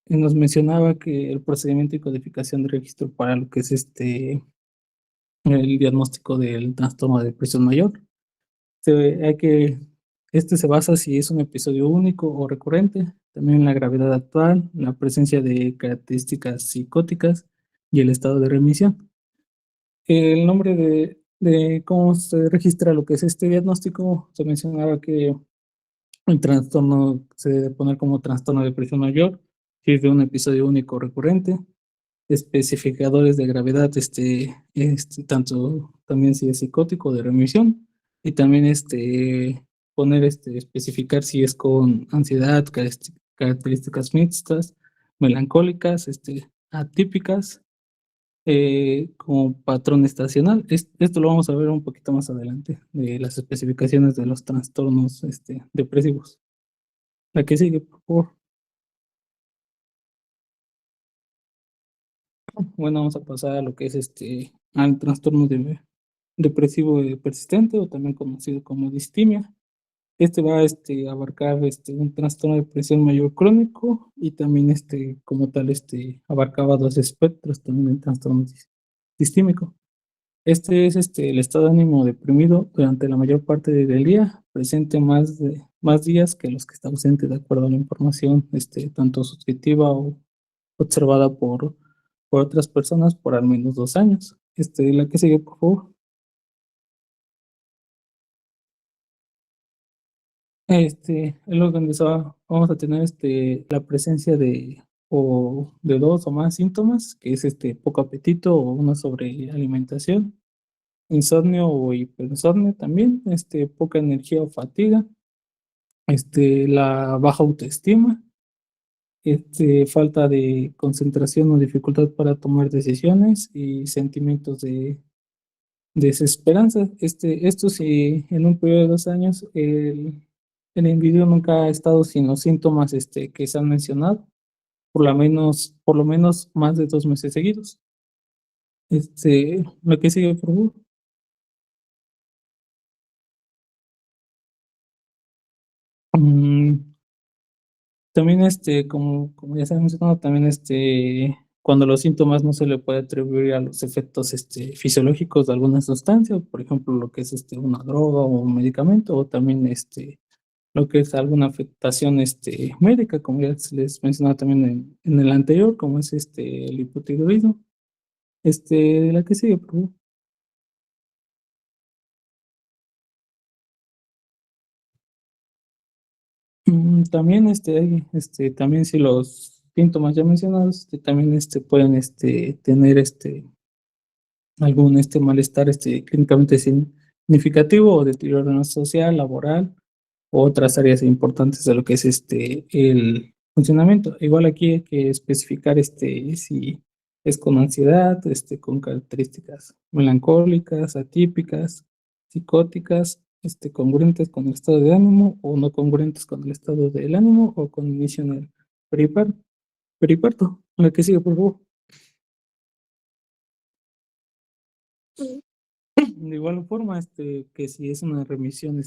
nos mencionaba que el procedimiento y codificación de registro para lo que es el diagnóstico del trastorno de depresión mayor. Hay que, se basa si es un episodio único o recurrente, también en la gravedad actual, la presencia de características psicóticas y el estado de remisión. El nombre de cómo se registra lo que es este diagnóstico, se mencionaba que el trastorno se debe poner como trastorno de depresión mayor, si es de un episodio único recurrente, especificadores de gravedad, tanto también si es psicótico de remisión, y también poner, especificar si es con ansiedad, características mixtas, melancólicas, atípicas, como patrón estacional. Esto lo vamos a ver un poquito más adelante, de las especificaciones de los trastornos depresivos. La que sigue, por favor. Bueno, vamos a pasar a lo que es al trastorno depresivo persistente, o también conocido como distimia. Va a abarcar un trastorno de depresión mayor crónico, y también como tal abarcaba dos espectros también del trastorno distímico. Este es el estado de ánimo deprimido durante la mayor parte del día, presente más días que los que está ausente, de acuerdo a la información tanto subjetiva o observada por otras personas por al menos 2 años. La que sigue, por favor. Es lo donde vamos a tener la presencia de 2 o más síntomas, que es poco apetito o una sobrealimentación, insomnio o hiperinsomnio también, poca energía o fatiga, la baja autoestima, falta de concentración o dificultad para tomar decisiones y sentimientos de desesperanza. Esto si en un periodo de 2 años el individuo nunca ha estado sin los síntomas que se han mencionado, por lo menos más de 2 meses seguidos. Lo que sigue, por favor. Mm, También, como ya se ha mencionado, también cuando los síntomas no se le puede atribuir a los efectos fisiológicos de alguna sustancia, por ejemplo, lo que es una droga o un medicamento, o también lo que es alguna afectación médica, como ya se les mencionaba también en el anterior, como es el hipotiroidismo. La que sigue, por favor. También también si los síntomas ya mencionados también pueden tener algún malestar clínicamente significativo o deterioro social, laboral, u otras áreas importantes de lo que es el funcionamiento. Igual aquí hay que especificar si es con ansiedad, con características melancólicas, atípicas, psicóticas, congruentes con el estado de ánimo o no congruentes con el estado del ánimo, o con inicio en el periparto. La que sigue, por favor. De igual forma, que si es una remisión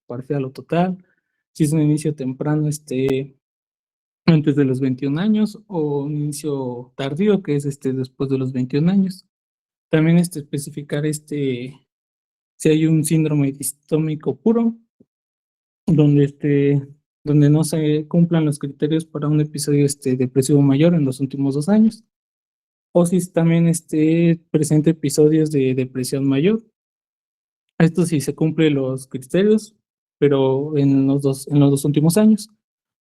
parcial o total, si es un inicio temprano, antes de los 21 años, o un inicio tardío, que es después de los 21 años. También especificar si hay un síndrome distómico puro, donde no se cumplan los criterios para un episodio depresivo mayor en los últimos 2 años, o si también presenta episodios de depresión mayor. Esto sí se cumplen los criterios, pero en los dos últimos años,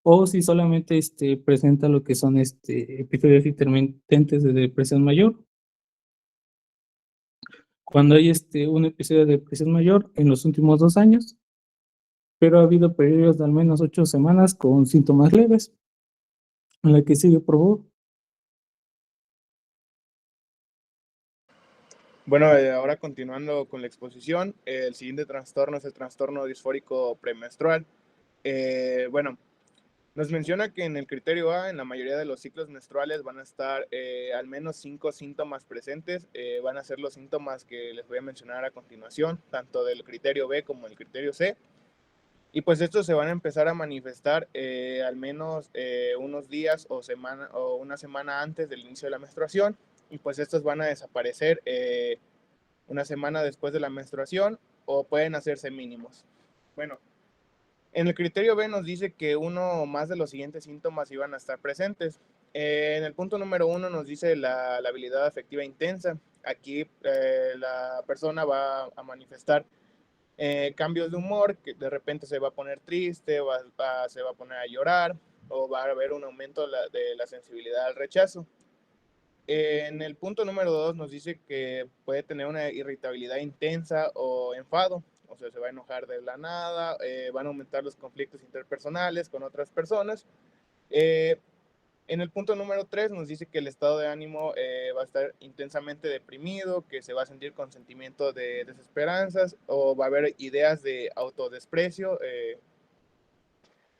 o si solamente presenta lo que son episodios intermitentes de depresión mayor. Cuando hay un episodio de depresión mayor en los últimos 2 años, pero ha habido periodos de al menos 8 semanas con síntomas leves. En la que sigue, por favor. Bueno, ahora continuando con la exposición, el siguiente trastorno es el trastorno disfórico premenstrual. Bueno, nos menciona que en el criterio A, en la mayoría de los ciclos menstruales van a estar al menos 5 síntomas presentes. Van a ser los síntomas que les voy a mencionar a continuación, tanto del criterio B como del criterio C. Y pues estos se van a empezar a manifestar al menos unos días o una semana antes del inicio de la menstruación. Y pues estos van a desaparecer una semana después de la menstruación o pueden hacerse mínimos. Bueno, en el criterio B nos dice que uno o más de los siguientes síntomas iban a estar presentes. En el punto número 1 nos dice la habilidad afectiva intensa. Aquí la persona va a manifestar cambios de humor, que de repente se va a poner triste, se va a poner a llorar o va a haber un aumento de la sensibilidad al rechazo. En el punto número 2 nos dice que puede tener una irritabilidad intensa o enfado, o sea, se va a enojar de la nada, van a aumentar los conflictos interpersonales con otras personas. En el punto número 3 nos dice que el estado de ánimo va a estar intensamente deprimido, que se va a sentir con sentimiento de desesperanzas o va a haber ideas de autodesprecio.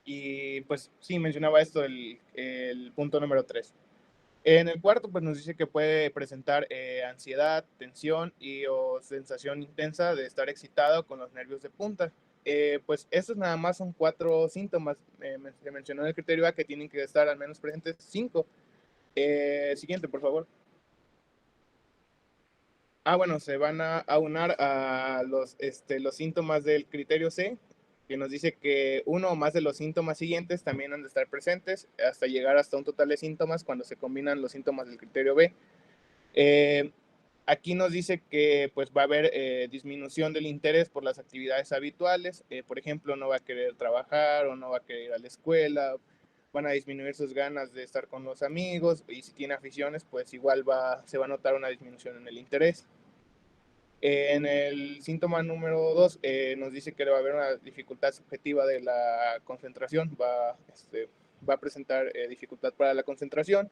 Y pues sí, mencionaba esto el punto número 3. En el cuarto, pues nos dice que puede presentar ansiedad, tensión o sensación intensa de estar excitado con los nervios de punta. Pues estos nada más son 4 síntomas. Se mencionó en el criterio A que tienen que estar al menos presentes 5. Siguiente, por favor. Bueno, se van a aunar a los síntomas del criterio C, que nos dice que uno o más de los síntomas siguientes también han de estar presentes, hasta llegar hasta un total de síntomas cuando se combinan los síntomas del criterio B. Aquí nos dice que pues va a haber disminución del interés por las actividades habituales. Por ejemplo, no va a querer trabajar o no va a querer ir a la escuela. Van a disminuir sus ganas de estar con los amigos y si tiene aficiones, pues igual se va a notar una disminución en el interés. En el síntoma número 2 nos dice que va a haber una dificultad subjetiva de la concentración. Va a presentar dificultad para la concentración.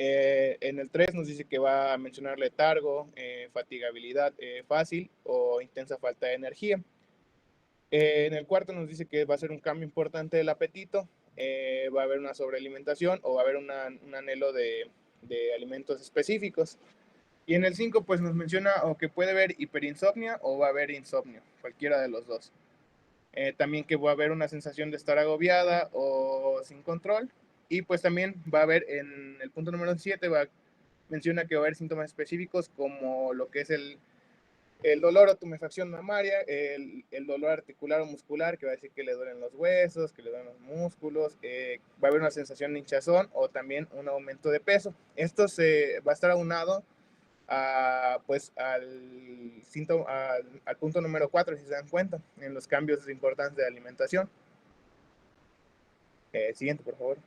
En el 3 nos dice que va a mencionar letargo, fatigabilidad fácil o intensa falta de energía. En el cuarto nos dice que va a ser un cambio importante del apetito, va a haber una sobrealimentación o va a haber un anhelo de alimentos específicos. Y en el 5 pues nos menciona o que puede haber hiperinsomnia o va a haber insomnio, cualquiera de los dos. También que va a haber una sensación de estar agobiada o sin control. Y pues también va a haber en el punto número 7, menciona que va a haber síntomas específicos como lo que es el dolor o tumefacción mamaria, el dolor articular o muscular, que va a decir que le duelen los huesos, que le duelen los músculos, va a haber una sensación de hinchazón o también un aumento de peso. Esto va a estar aunado pues al punto número 4, si se dan cuenta, en los cambios importantes de alimentación. Siguiente, por favor.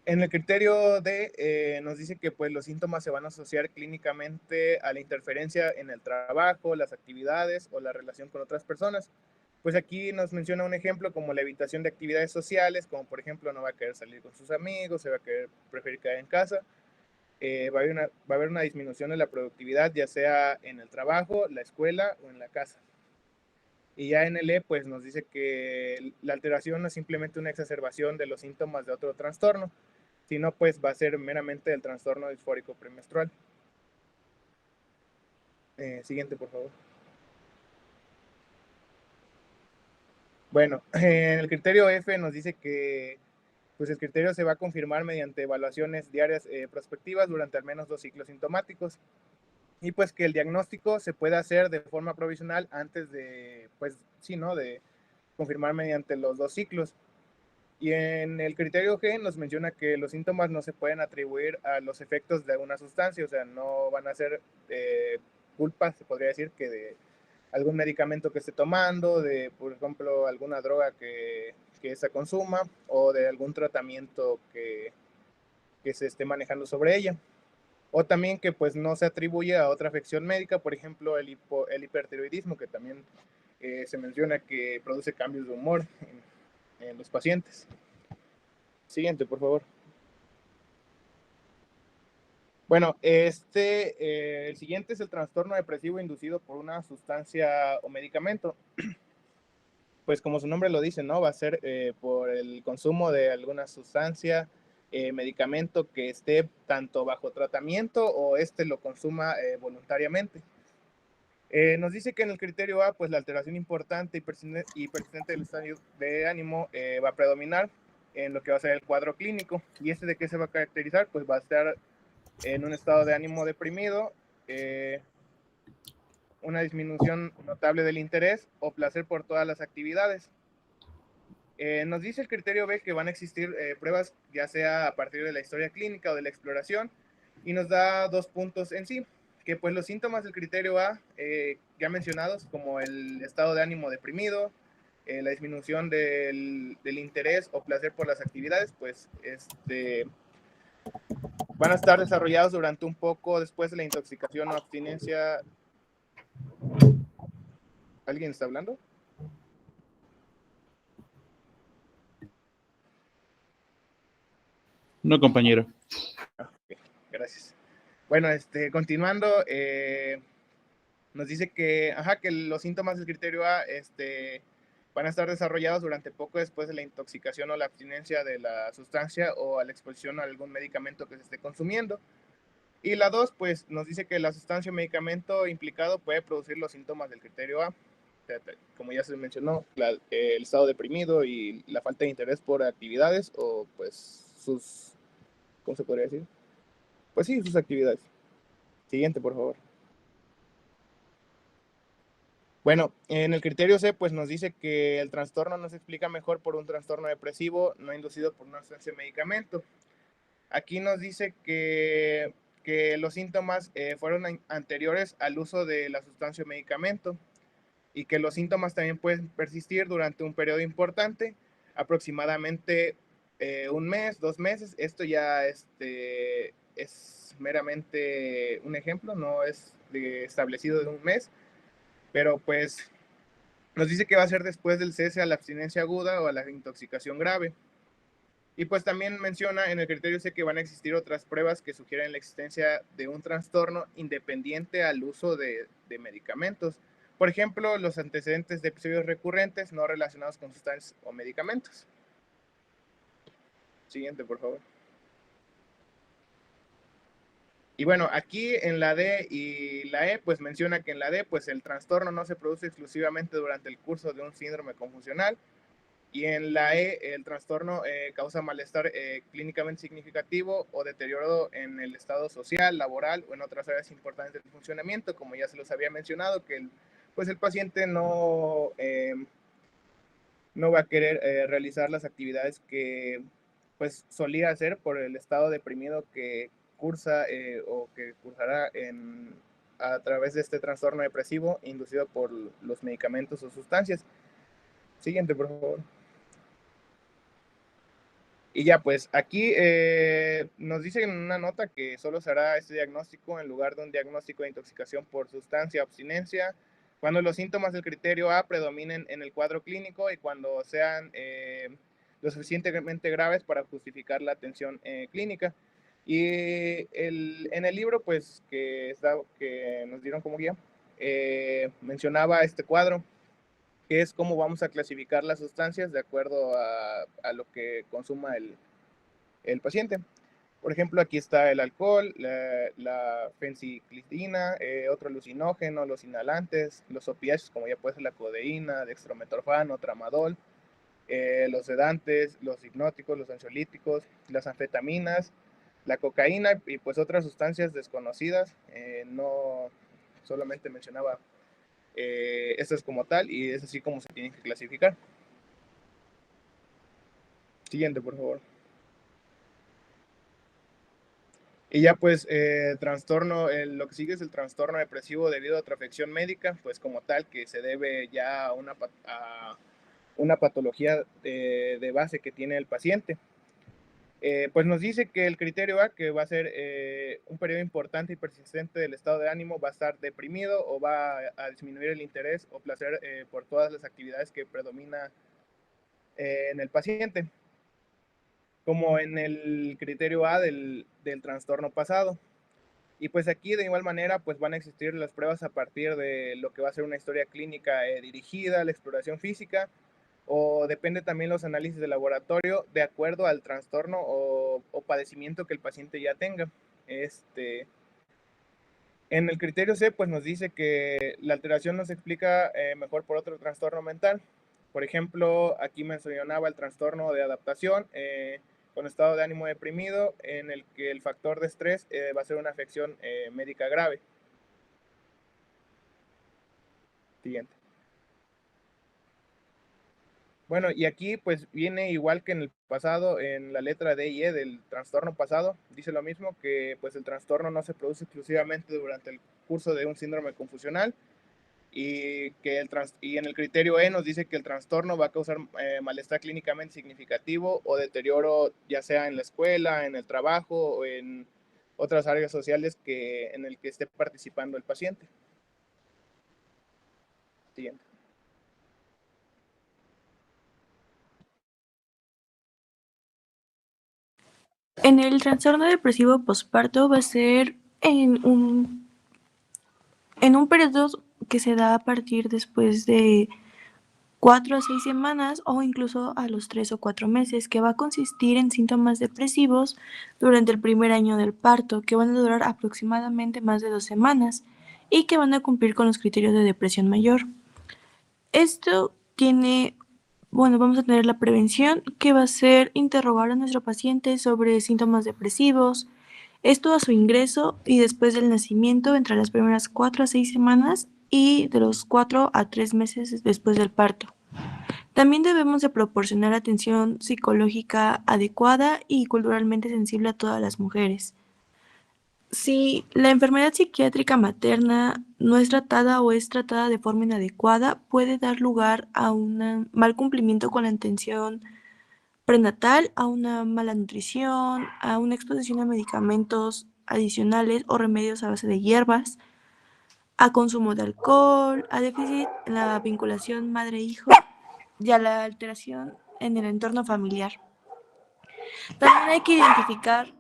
En el criterio D nos dice que pues, los síntomas se van a asociar clínicamente a la interferencia en el trabajo, las actividades o la relación con otras personas. Pues aquí nos menciona un ejemplo como la evitación de actividades sociales, como por ejemplo no va a querer salir con sus amigos, se va a preferir quedar en casa. Va a haber una disminución de la productividad, ya sea en el trabajo, la escuela o en la casa. Y ya en el E, pues nos dice que la alteración no es simplemente una exacerbación de los síntomas de otro trastorno, sino pues va a ser meramente el trastorno disfórico premenstrual. Siguiente, por favor. Bueno, en el criterio F nos dice que pues el criterio se va a confirmar mediante evaluaciones diarias prospectivas durante al menos 2 ciclos sintomáticos. Y pues que el diagnóstico se puede hacer de forma provisional antes de, pues sí, ¿no? De confirmar mediante los 2 ciclos. Y en el criterio G nos menciona que los síntomas no se pueden atribuir a los efectos de alguna sustancia, o sea, no van a ser culpa, se podría decir, que algún medicamento que esté tomando, de, por ejemplo, alguna droga que se consuma o de algún tratamiento que se esté manejando sobre ella. O también que pues no se atribuye a otra afección médica, por ejemplo, el hipertiroidismo, que también se menciona que produce cambios de humor en los pacientes. Siguiente, por favor. Bueno, el siguiente es el trastorno depresivo inducido por una sustancia o medicamento. Pues como su nombre lo dice, ¿no? Va a ser por el consumo de alguna sustancia, medicamento que esté tanto bajo tratamiento o lo consuma voluntariamente. Nos dice que en el criterio A, pues la alteración importante y persistente del estado de ánimo va a predominar en lo que va a ser el cuadro clínico. ¿Y de qué se va a caracterizar? Pues va a estar en un estado de ánimo deprimido, una disminución notable del interés o placer por todas las actividades. Nos dice el criterio B que van a existir pruebas, ya sea a partir de la historia clínica o de la exploración, y nos da 2 puntos en sí, que pues los síntomas del criterio A, ya mencionados, como el estado de ánimo deprimido, la disminución del interés o placer por las actividades, pues van a estar desarrollados durante un poco después de la intoxicación o abstinencia. ¿Alguien está hablando? No, compañero. Okay, gracias. Bueno, continuando, nos dice que los síntomas del criterio A van a estar desarrollados durante poco después de la intoxicación o la abstinencia de la sustancia o a la exposición a algún medicamento que se esté consumiendo. Y la 2, pues nos dice que la sustancia o medicamento implicado puede producir los síntomas del criterio A. Como ya se mencionó, el estado deprimido y la falta de interés por actividades o pues ¿cómo se podría decir? Pues sí, sus actividades. Siguiente, por favor. Bueno, en el criterio C, pues nos dice que el trastorno no se explica mejor por un trastorno depresivo no inducido por una sustancia de medicamento. Aquí nos dice que los síntomas fueron anteriores al uso de la sustancia o medicamento y que los síntomas también pueden persistir durante un periodo importante, aproximadamente 1 mes, 2 meses. Esto ya es meramente un ejemplo, no es establecido de 1 mes, pero pues nos dice que va a ser después del cese a la abstinencia aguda o a la intoxicación grave. Y pues también menciona en el criterio C que van a existir otras pruebas que sugieren la existencia de un trastorno independiente al uso de medicamentos. Por ejemplo, los antecedentes de episodios recurrentes no relacionados con sustancias o medicamentos. Siguiente, por favor. Y bueno, aquí en la D y la E, pues menciona que en la D, pues el trastorno no se produce exclusivamente durante el curso de un síndrome confusional. Y en la E, el trastorno causa malestar clínicamente significativo o deterioro en el estado social, laboral o en otras áreas importantes del funcionamiento, como ya se los había mencionado, que pues el paciente no va a querer realizar las actividades que pues solía hacer por el estado deprimido que cursa o que cursará a través de este trastorno depresivo inducido por los medicamentos o sustancias. Siguiente, por favor. Y ya, pues aquí nos dice en una nota que solo se hará este diagnóstico en lugar de un diagnóstico de intoxicación por sustancia o abstinencia, cuando los síntomas del criterio A predominen en el cuadro clínico y cuando sean lo suficientemente graves para justificar la atención clínica. Y en el libro, pues, que nos dieron como guía, mencionaba este cuadro, que es cómo vamos a clasificar las sustancias de acuerdo a lo que consuma el paciente. Por ejemplo, aquí está el alcohol, la fenciclidina, otro alucinógeno, los inhalantes, los opiáceos, como ya puede ser la codeína, dextrometorfano, tramadol, los sedantes, los hipnóticos, los ansiolíticos, las anfetaminas, la cocaína y pues otras sustancias desconocidas. No solamente mencionaba estas como tal y es así como se tienen que clasificar. Siguiente, por favor. Y ya pues trastorno, lo que sigue es el trastorno depresivo debido a otra afección médica, pues como tal que se debe ya a una patología de base que tiene el paciente. Pues nos dice que el criterio A, que va a ser un periodo importante y persistente del estado de ánimo, va a estar deprimido o va a disminuir el interés o placer por todas las actividades que predomina en el paciente, como en el criterio A del trastorno pasado. Y pues aquí de igual manera pues van a existir las pruebas a partir de lo que va a ser una historia clínica dirigida, la exploración física, o depende también los análisis de laboratorio de acuerdo al trastorno o padecimiento que el paciente ya tenga. En el criterio C pues nos dice que la alteración no se explica mejor por otro trastorno mental. Por ejemplo, aquí mencionaba el trastorno de adaptación con estado de ánimo deprimido, en el que el factor de estrés va a ser una afección médica grave. Siguiente. Bueno, y aquí pues viene igual que en el pasado, en la letra D y E del trastorno pasado, dice lo mismo, que pues el trastorno no se produce exclusivamente durante el curso de un síndrome confusional, y y en el criterio E nos dice que el trastorno va a causar malestar clínicamente significativo o deterioro ya sea en la escuela, en el trabajo o en otras áreas sociales en el que esté participando el paciente. Siguiente. En el trastorno depresivo posparto va a ser en un periodo que se da a partir después de 4 a 6 semanas o incluso a los 3 o 4 meses, que va a consistir en síntomas depresivos durante el primer año del parto, que van a durar aproximadamente más de 2 semanas y que van a cumplir con los criterios de depresión mayor. Esto vamos a tener la prevención, que va a ser interrogar a nuestro paciente sobre síntomas depresivos, esto a su ingreso y después del nacimiento, entre las primeras 4 a 6 semanas y de los 4 a 3 meses después del parto. También debemos de proporcionar atención psicológica adecuada y culturalmente sensible a todas las mujeres. Si la enfermedad psiquiátrica materna no es tratada o es tratada de forma inadecuada, puede dar lugar a un mal cumplimiento con la atención prenatal, a una mala nutrición, a una exposición a medicamentos adicionales o remedios a base de hierbas, a consumo de alcohol, a déficit en la vinculación madre-hijo y a la alteración en el entorno familiar. También hay que identificar,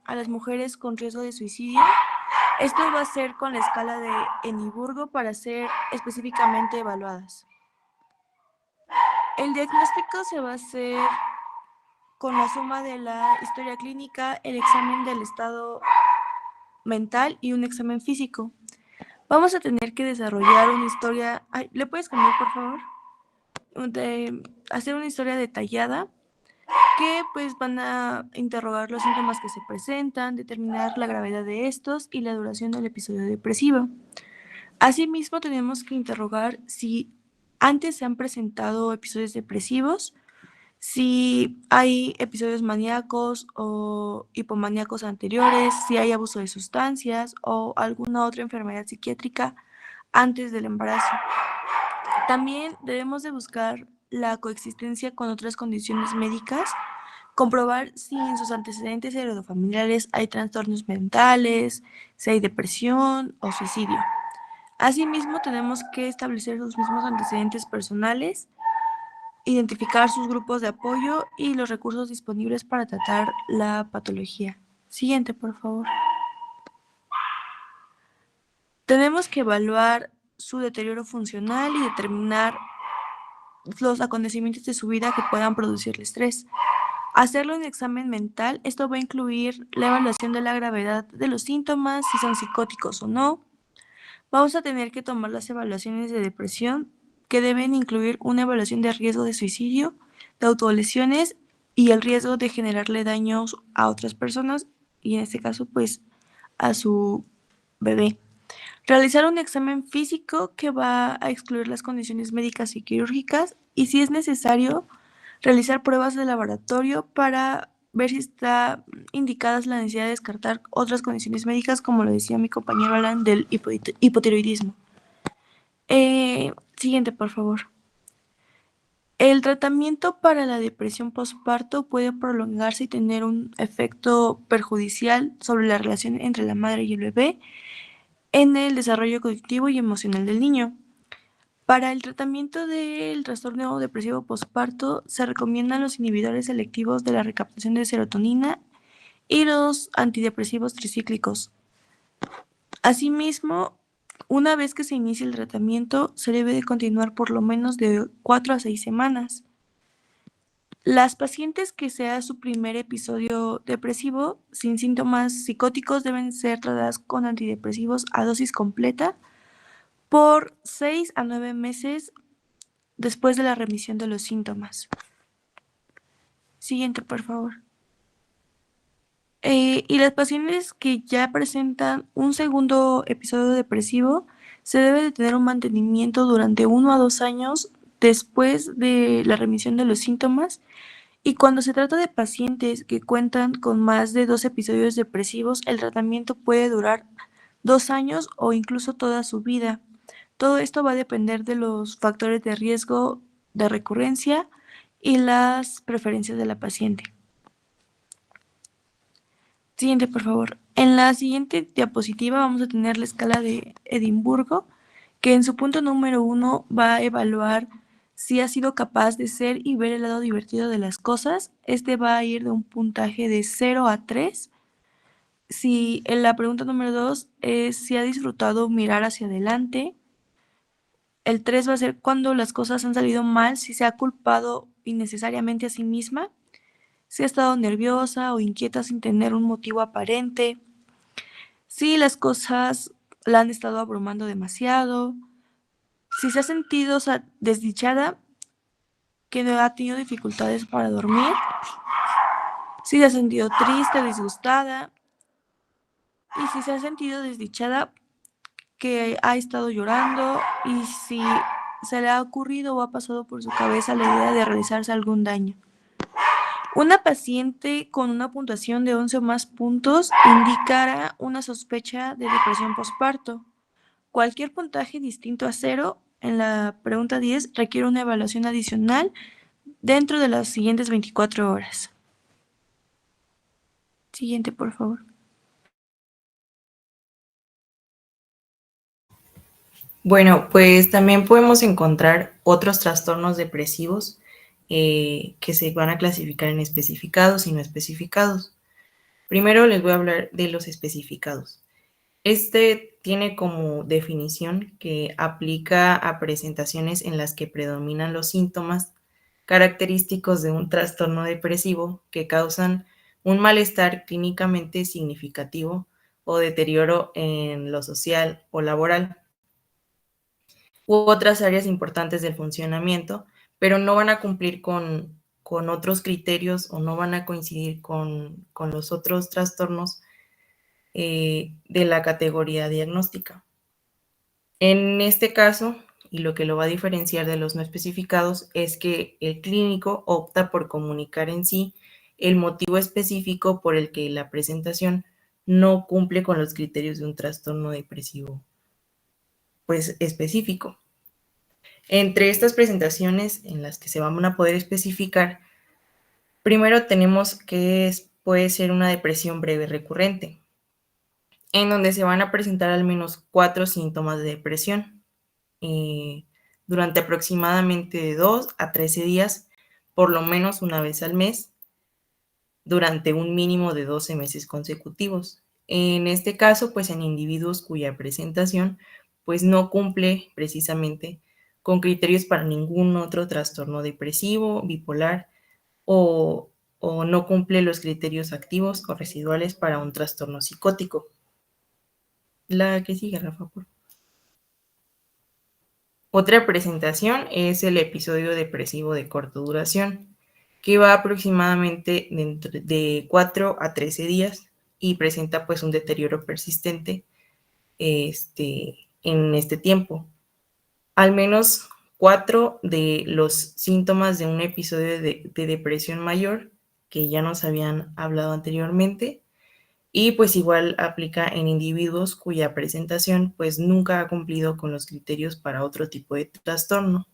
a las mujeres con riesgo de suicidio. Esto va a ser con la escala de Eniburgo para ser específicamente evaluadas. El diagnóstico se va a hacer con la suma de la historia clínica, el examen del estado mental y un examen físico. Vamos a tener que desarrollar una historia. ¿Le puedes cambiar, por favor? Hacer una historia detallada que pues van a interrogar los síntomas que se presentan, determinar la gravedad de estos y la duración del episodio depresivo. Asimismo, tenemos que interrogar si antes se han presentado episodios depresivos, si hay episodios maníacos o hipomaníacos anteriores, si hay abuso de sustancias o alguna otra enfermedad psiquiátrica antes del embarazo. También debemos de buscar la coexistencia con otras condiciones médicas, comprobar si en sus antecedentes heredofamiliares hay trastornos mentales, si hay depresión o suicidio. Asimismo, tenemos que establecer los mismos antecedentes personales, identificar sus grupos de apoyo y los recursos disponibles para tratar la patología. Siguiente, por favor. Tenemos que evaluar su deterioro funcional y determinar los acontecimientos de su vida que puedan producirle estrés. Hacerlo en examen mental, esto va a incluir la evaluación de la gravedad de los síntomas, si son psicóticos o no. Vamos a tener que tomar las evaluaciones de depresión, que deben incluir una evaluación de riesgo de suicidio, de autolesiones y el riesgo de generarle daños a otras personas, y en este caso, pues, a su bebé. Realizar un examen físico que va a excluir las condiciones médicas y quirúrgicas, y si es necesario, realizar pruebas de laboratorio para ver si está indicadas la necesidad de descartar otras condiciones médicas, como lo decía mi compañero Alan, del hipotiroidismo. Siguiente, por favor. El tratamiento para la depresión postparto puede prolongarse y tener un efecto perjudicial sobre la relación entre la madre y el bebé en el desarrollo cognitivo y emocional del niño. Para el tratamiento del trastorno depresivo postparto se recomiendan los inhibidores selectivos de la recaptación de serotonina y los antidepresivos tricíclicos. Asimismo, una vez que se inicie el tratamiento, se debe de continuar por lo menos de 4 a 6 semanas. Las pacientes que sea su primer episodio depresivo sin síntomas psicóticos deben ser tratadas con antidepresivos a dosis completa por 6 a 9 meses después de la remisión de los síntomas. Siguiente, por favor. Y las pacientes que ya presentan un segundo episodio depresivo, se debe de tener un mantenimiento durante 1 a 2 años después de la remisión de los síntomas. Y cuando se trata de pacientes que cuentan con más de 2 episodios depresivos, el tratamiento puede durar 2 años o incluso toda su vida. Todo esto va a depender de los factores de riesgo de recurrencia y las preferencias de la paciente. Siguiente, por favor. En la siguiente diapositiva vamos a tener la escala de Edimburgo, que en su punto número 1 va a evaluar si ha sido capaz de ser y ver el lado divertido de las cosas. Este va a ir de un puntaje de 0 a 3. Si en la pregunta número 2 es si ha disfrutado mirar hacia adelante. El 3 va a ser cuando las cosas han salido mal, si se ha culpado innecesariamente a sí misma, si ha estado nerviosa o inquieta sin tener un motivo aparente, si las cosas la han estado abrumando demasiado, si se ha sentido desdichada, que no ha tenido dificultades para dormir, si se ha sentido triste, disgustada, y si se ha sentido desdichada, que ha estado llorando, y si se le ha ocurrido o ha pasado por su cabeza la idea de realizarse algún daño. Una paciente con una puntuación de 11 o más puntos indicará una sospecha de depresión postparto. Cualquier puntaje distinto a 0 en la pregunta 10 requiere una evaluación adicional dentro de las siguientes 24 horas. Siguiente, por favor. Bueno, pues también podemos encontrar otros trastornos depresivos que se van a clasificar en especificados y no especificados. Primero les voy a hablar de los especificados. Este tiene como definición que aplica a presentaciones en las que predominan los síntomas característicos de un trastorno depresivo que causan un malestar clínicamente significativo o deterioro en lo social o laboral u otras áreas importantes del funcionamiento, pero no van a cumplir con otros criterios o no van a coincidir con los otros trastornos de la categoría diagnóstica. En este caso, y lo que lo va a diferenciar de los no especificados, es que el clínico opta por comunicar en sí el motivo específico por el que la presentación no cumple con los criterios de un trastorno depresivo, pues específico. Entre estas presentaciones en las que se van a poder especificar, primero tenemos que puede ser una depresión breve recurrente, en donde se van a presentar al menos 4 síntomas de depresión durante aproximadamente de 2 a 13 días, por lo menos una vez al mes, durante un mínimo de 12 meses consecutivos. En este caso, pues en individuos cuya presentación pues no cumple precisamente con criterios para ningún otro trastorno depresivo, bipolar o no cumple los criterios activos o residuales para un trastorno psicótico. La que sigue, Rafa, por favor. Otra presentación es el episodio depresivo de corta duración, que va aproximadamente de 4 a 13 días y presenta pues un deterioro persistente en este tiempo. Al menos 4 de los síntomas de un episodio de depresión mayor, que ya nos habían hablado anteriormente, y pues igual aplica en individuos cuya presentación pues nunca ha cumplido con los criterios para otro tipo de trastorno.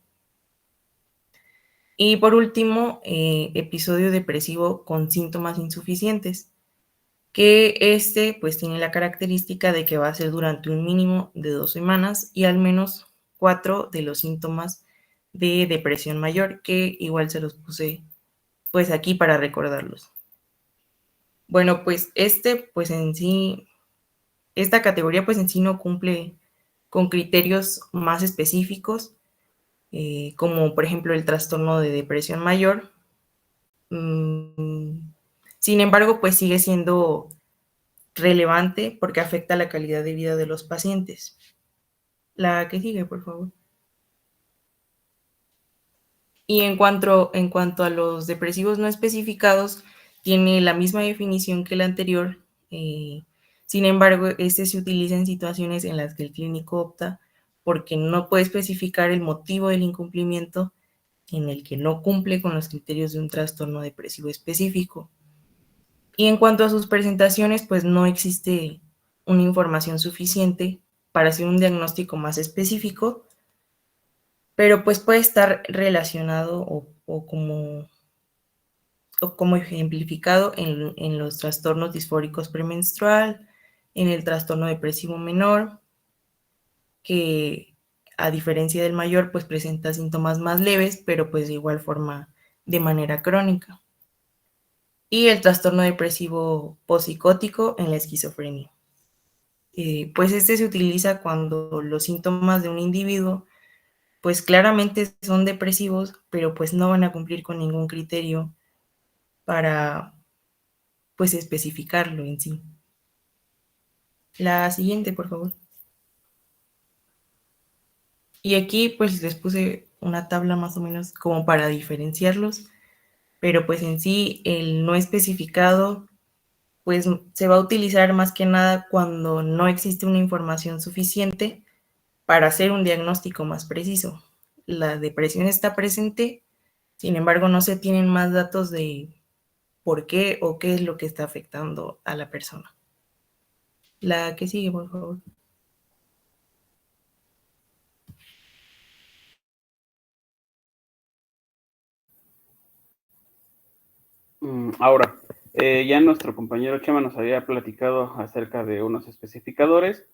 Y por último, episodio depresivo con síntomas insuficientes, que pues tiene la característica de que va a ser durante un mínimo de 2 semanas y al menos 4 de los síntomas de depresión mayor, que igual se los puse pues aquí para recordarlos. Bueno, pues pues en sí, esta categoría pues en sí no cumple con criterios más específicos, como por ejemplo el trastorno de depresión mayor. Sin embargo, pues sigue siendo relevante porque afecta la calidad de vida de los pacientes. La que sigue, por favor. Y en cuanto a los depresivos no especificados, tiene la misma definición que la anterior. Sin embargo, se utiliza en situaciones en las que el clínico opta porque no puede especificar el motivo del incumplimiento en el que no cumple con los criterios de un trastorno depresivo específico. Y en cuanto a sus presentaciones, pues no existe una información suficiente para hacer un diagnóstico más específico, pero pues puede estar relacionado o como ejemplificado en los trastornos disfóricos premenstrual, en el trastorno depresivo menor, que a diferencia del mayor, pues presenta síntomas más leves, pero pues de igual forma de manera crónica. Y el trastorno depresivo pospsicótico en la esquizofrenia. Pues se utiliza cuando los síntomas de un individuo pues claramente son depresivos, pero pues no van a cumplir con ningún criterio para pues especificarlo en sí. La siguiente, por favor. Y aquí pues les puse una tabla más o menos como para diferenciarlos, pero pues en sí el no especificado pues se va a utilizar más que nada cuando no existe una información suficiente para hacer un diagnóstico más preciso. La depresión está presente, sin embargo no se tienen más datos de por qué o qué es lo que está afectando a la persona. La que sigue, por favor. Ahora, ya nuestro compañero Chema nos había platicado acerca de unos especificadores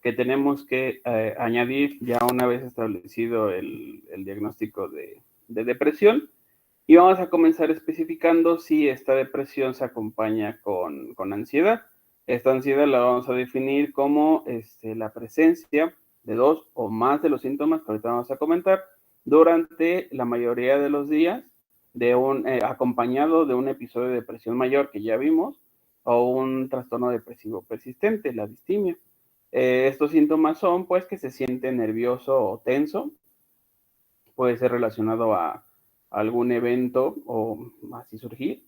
que tenemos que añadir ya una vez establecido el diagnóstico de depresión, y vamos a comenzar especificando si esta depresión se acompaña con ansiedad. Esta ansiedad la vamos a definir como la presencia de 2 o más de los síntomas que ahorita vamos a comentar durante la mayoría de los días, acompañado de un episodio de depresión mayor que ya vimos, o un trastorno depresivo persistente, la distimia. Estos síntomas son pues que se siente nervioso o tenso, puede ser relacionado a algún evento o así surgir,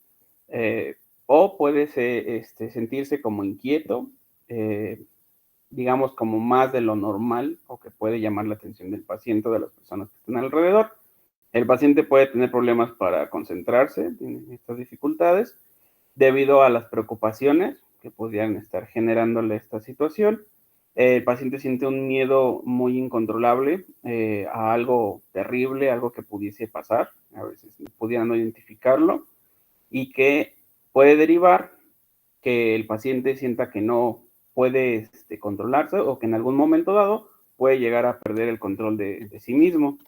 o puede sentirse como inquieto, digamos como más de lo normal, o que puede llamar la atención del paciente o de las personas que están alrededor. El paciente puede tener problemas para concentrarse, tiene estas dificultades, debido a las preocupaciones que podrían estar generándole esta situación. El paciente siente un miedo muy incontrolable a algo terrible, algo que pudiese pasar, a veces pudieran no identificarlo, y que puede derivar que el paciente sienta que no puede controlarse, o que en algún momento dado puede llegar a perder el control de sí mismo.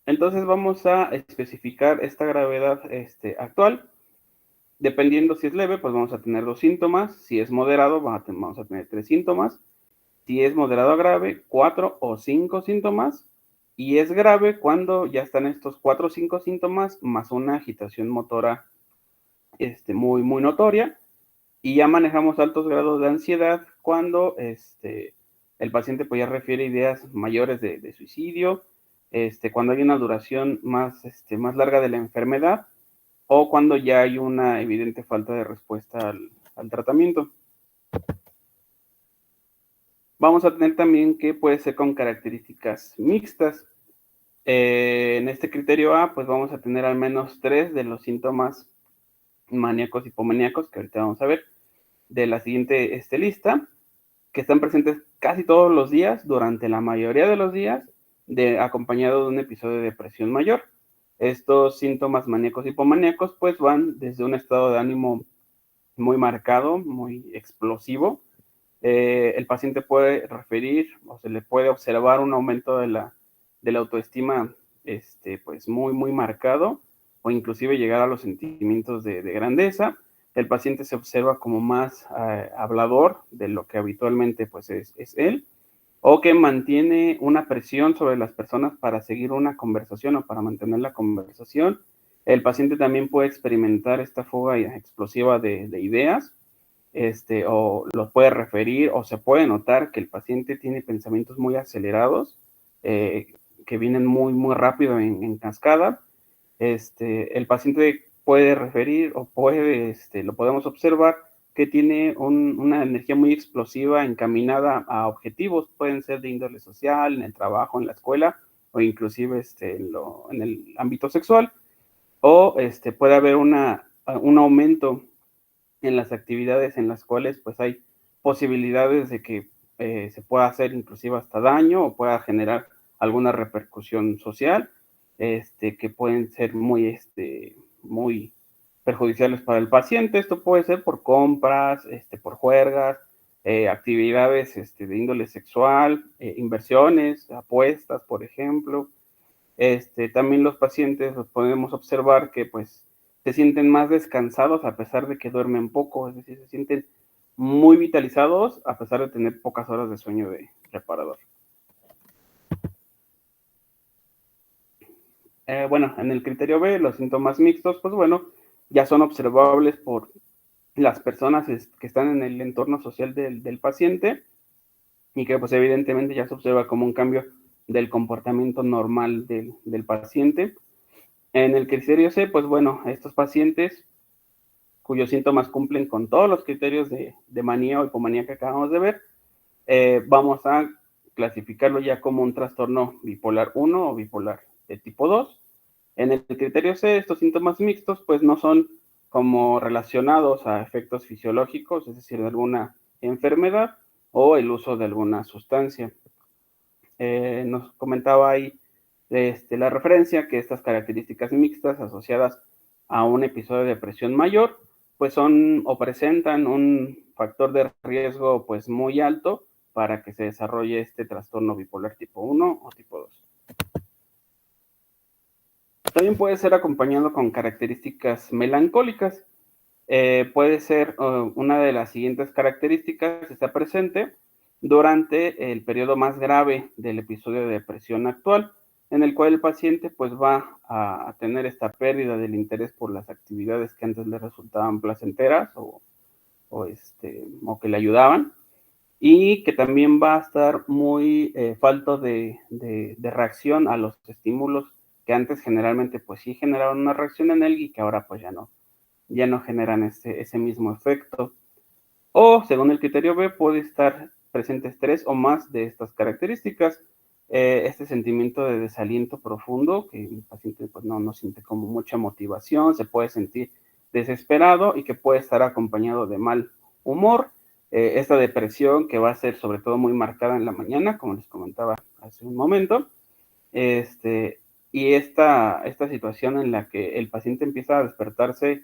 Entonces vamos a especificar esta gravedad actual. Dependiendo si es leve, pues vamos a tener 2 síntomas. Si es moderado, vamos a tener 3 síntomas. Si es moderado a grave, 4 o 5 síntomas. Y es grave cuando ya están estos 4 o 5 síntomas más una agitación motora muy, muy notoria. Y ya manejamos altos grados de ansiedad cuando el paciente pues ya refiere ideas mayores de suicidio, cuando hay una duración más larga de la enfermedad, o cuando ya hay una evidente falta de respuesta al tratamiento. Vamos a tener también que puede ser con características mixtas. En este criterio A, pues vamos a tener al menos 3 de los síntomas maníacos, hipomaníacos, que ahorita vamos a ver, de la siguiente lista, que están presentes casi todos los días, durante la mayoría de los días, acompañado de un episodio de depresión mayor. Estos síntomas maníacos, hipomaníacos, pues van desde un estado de ánimo muy marcado, muy explosivo. El paciente puede referir o se le puede observar un aumento de la autoestima pues muy marcado, o inclusive llegar a los sentimientos de grandeza. El paciente se observa como más hablador de lo que habitualmente pues es él, o que mantiene una presión sobre las personas para seguir una conversación o para mantener la conversación. El paciente también puede experimentar esta fuga explosiva de ideas, o lo puede referir, o se puede notar que el paciente tiene pensamientos muy acelerados, que vienen muy rápido en cascada. El paciente puede referir o lo podemos observar que tiene una energía muy explosiva encaminada a objetivos, pueden ser de índole social, en el trabajo, en la escuela, o inclusive en el ámbito sexual, o puede haber un aumento en las actividades en las cuales pues hay posibilidades de que se pueda hacer inclusive hasta daño o pueda generar alguna repercusión social, que pueden ser muy perjudiciales para el paciente. Esto puede ser por compras, por juergas, actividades de índole sexual, inversiones, apuestas, por ejemplo. También los pacientes los podemos observar que pues se sienten más descansados a pesar de que duermen poco, es decir, se sienten muy vitalizados a pesar de tener pocas horas de sueño reparador. Bueno, en el criterio B, los síntomas mixtos, pues bueno, ya son observables por las personas que están en el entorno social del paciente, y que pues evidentemente ya se observa como un cambio del comportamiento normal del paciente. En el criterio C, pues bueno, estos pacientes cuyos síntomas cumplen con todos los criterios de manía o hipomanía que acabamos de ver, vamos a clasificarlo ya como un trastorno bipolar 1 o bipolar de tipo 2. En el criterio C, estos síntomas mixtos pues no son como relacionados a efectos fisiológicos, es decir, de alguna enfermedad o el uso de alguna sustancia. Nos comentaba ahí la referencia que estas características mixtas asociadas a un episodio de depresión mayor pues son o presentan un factor de riesgo pues muy alto para que se desarrolle este trastorno bipolar tipo 1 o tipo 2. También puede ser acompañado con características melancólicas. Puede ser una de las siguientes características está presente durante el periodo más grave del episodio de depresión actual, en el cual el paciente pues va a tener esta pérdida del interés por las actividades que antes le resultaban placenteras o que le ayudaban, y que también va a estar muy falto de reacción a los estímulos que antes generalmente pues sí generaban una reacción en él y que ahora pues ya no generan ese mismo efecto. O, según el criterio B, puede estar presentes 3 o más de estas características. Este sentimiento de desaliento profundo, que el paciente pues, no siente como mucha motivación, se puede sentir desesperado y que puede estar acompañado de mal humor. Esta depresión que va a ser sobre todo muy marcada en la mañana, como les comentaba hace un momento. Y esta situación en la que el paciente empieza a despertarse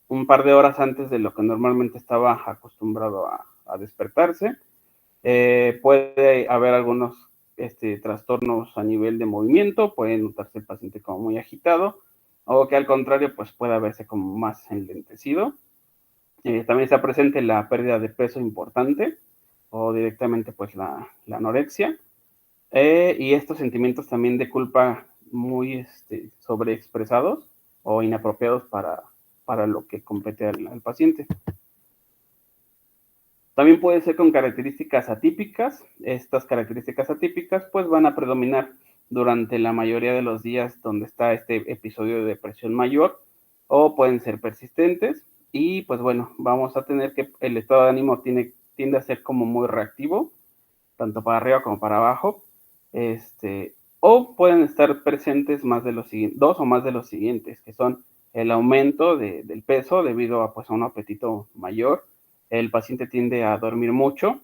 un par de horas antes de lo que normalmente estaba acostumbrado a despertarse. Puede haber algunos trastornos a nivel de movimiento, puede notarse el paciente como muy agitado, o que al contrario, pues puede verse como más enlentecido. También está presente la pérdida de peso importante, o directamente pues la anorexia, y estos sentimientos también de culpa muy sobreexpresados o inapropiados para lo que compete al paciente. También puede ser con características atípicas. Estas características atípicas pues van a predominar durante la mayoría de los días donde está este episodio de depresión mayor, o pueden ser persistentes, y pues bueno, vamos a tener que el estado de ánimo tiende a ser como muy reactivo, tanto para arriba como para abajo, o pueden estar presentes más de los dos o más de los siguientes, que son el aumento del peso debido a, pues, a un apetito mayor. El paciente tiende a dormir mucho,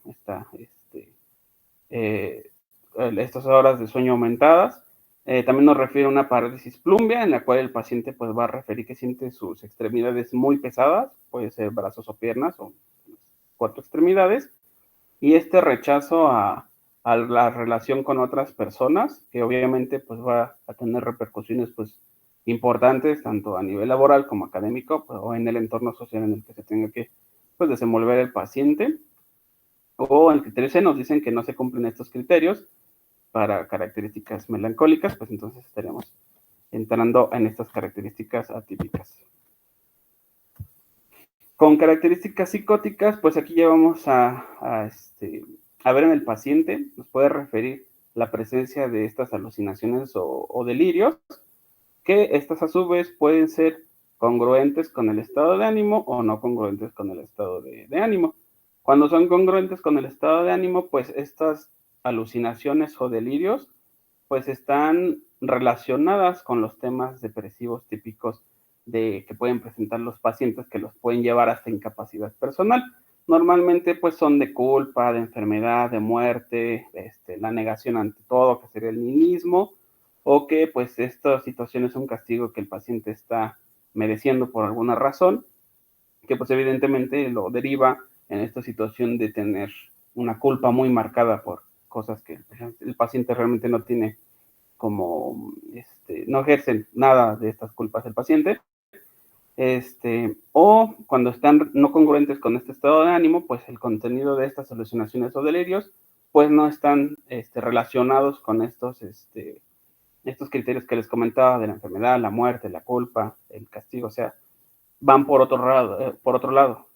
estas horas de sueño aumentadas. También nos refiere a una parálisis plumbea, en la cual el paciente pues, va a referir que siente sus extremidades muy pesadas, puede ser brazos o piernas o 4 extremidades, y este rechazo a la relación con otras personas, que obviamente pues, va a tener repercusiones pues, importantes, tanto a nivel laboral como académico, pues, o en el entorno social en el que se tenga que pues, desenvolver el paciente. O en criterio C nos dicen que no se cumplen estos criterios para características melancólicas, pues entonces estaríamos entrando en estas características atípicas. Con características psicóticas, pues aquí ya vamos a ver en el paciente, nos puede referir la presencia de estas alucinaciones o delirios, que estas a su vez pueden ser congruentes con el estado de ánimo o no congruentes con el estado de ánimo. Cuando son congruentes con el estado de ánimo, pues estas alucinaciones o delirios pues están relacionadas con los temas depresivos típicos que pueden presentar los pacientes, que los pueden llevar hasta incapacidad personal. Normalmente pues son de culpa, de enfermedad, de muerte, la negación ante todo, que sería el nihilismo, o que pues esta situación es un castigo que el paciente está mereciendo por alguna razón, que pues evidentemente lo deriva en esta situación de tener una culpa muy marcada por cosas que el paciente realmente no tiene como, no ejercen nada de estas culpas el paciente, o cuando están no congruentes con este estado de ánimo, pues el contenido de estas alucinaciones o delirios, pues no están relacionados con estos criterios que les comentaba de la enfermedad, la muerte, la culpa, el castigo, o sea, van por otro lado.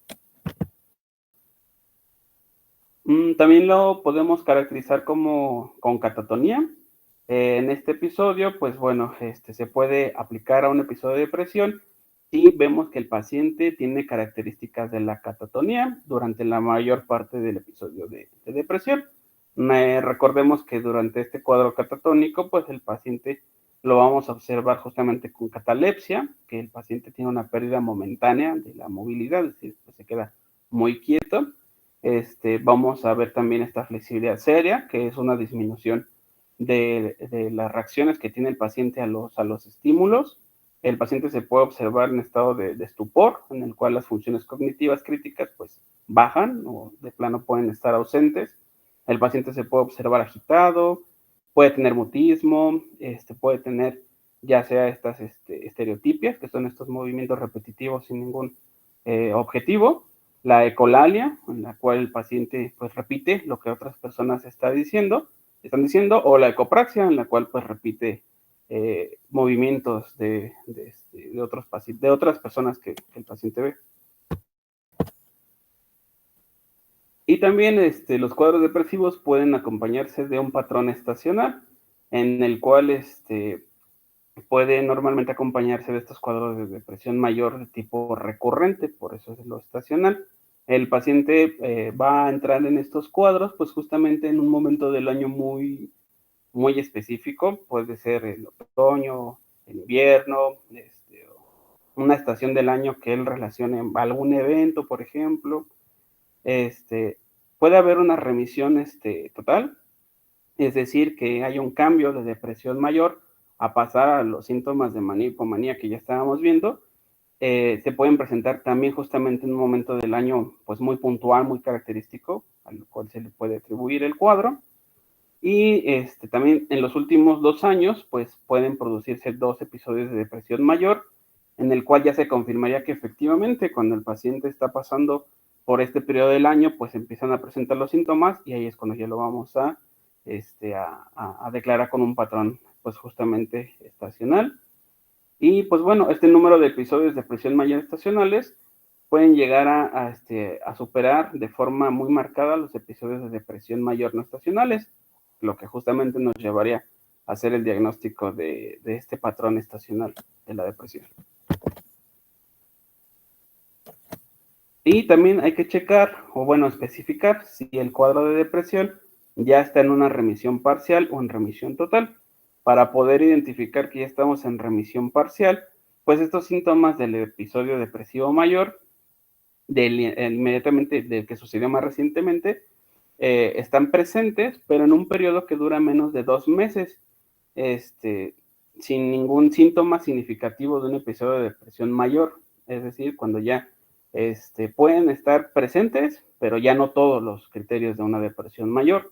También lo podemos caracterizar con catatonía. En este episodio, pues bueno, se puede aplicar a un episodio de depresión y vemos que el paciente tiene características de la catatonía durante la mayor parte del episodio de depresión. Recordemos que durante este cuadro catatónico, pues el paciente lo vamos a observar justamente con catalepsia, que el paciente tiene una pérdida momentánea de la movilidad, es decir, pues se queda muy quieto. Vamos a ver también esta flexibilidad seria, que es una disminución de las reacciones que tiene el paciente a los estímulos. El paciente se puede observar en estado de estupor, en el cual las funciones cognitivas críticas pues bajan o de plano pueden estar ausentes. El paciente se puede observar agitado, puede tener mutismo, puede tener ya sea estas estereotipias, que son estos movimientos repetitivos sin ningún objetivo, la ecolalia, en la cual el paciente pues repite lo que otras personas están diciendo, o la ecopraxia, en la cual pues repite movimientos de otras personas que el paciente ve. Y también los cuadros depresivos pueden acompañarse de un patrón estacional, en el cual puede normalmente acompañarse de estos cuadros de depresión mayor de tipo recurrente, por eso es lo estacional. El paciente va a entrar en estos cuadros, pues justamente en un momento del año muy, muy específico, puede ser el otoño, el invierno, una estación del año que él relacione a algún evento, por ejemplo. Puede haber una remisión total, es decir, que hay un cambio de depresión mayor a pasar a los síntomas de manía y hipomanía que ya estábamos viendo. Se pueden presentar también justamente en un momento del año pues muy puntual, muy característico, al cual se le puede atribuir el cuadro. Y también en los últimos 2 años pues pueden producirse 2 episodios de depresión mayor, en el cual ya se confirmaría que efectivamente cuando el paciente está pasando por este periodo del año, pues empiezan a presentar los síntomas y ahí es cuando ya lo vamos a declarar con un patrón pues justamente estacional. Y pues bueno, este número de episodios de depresión mayor estacionales pueden llegar a superar de forma muy marcada los episodios de depresión mayor no estacionales, lo que justamente nos llevaría a hacer el diagnóstico de este patrón estacional de la depresión. Y también hay que checar, o bueno, especificar si el cuadro de depresión ya está en una remisión parcial o en remisión total. Para poder identificar que ya estamos en remisión parcial, pues estos síntomas del episodio depresivo mayor, inmediatamente del que sucedió más recientemente, están presentes, pero en un periodo que dura menos de 2 meses, sin ningún síntoma significativo de un episodio de depresión mayor. Es decir, cuando ya pueden estar presentes, pero ya no todos los criterios de una depresión mayor.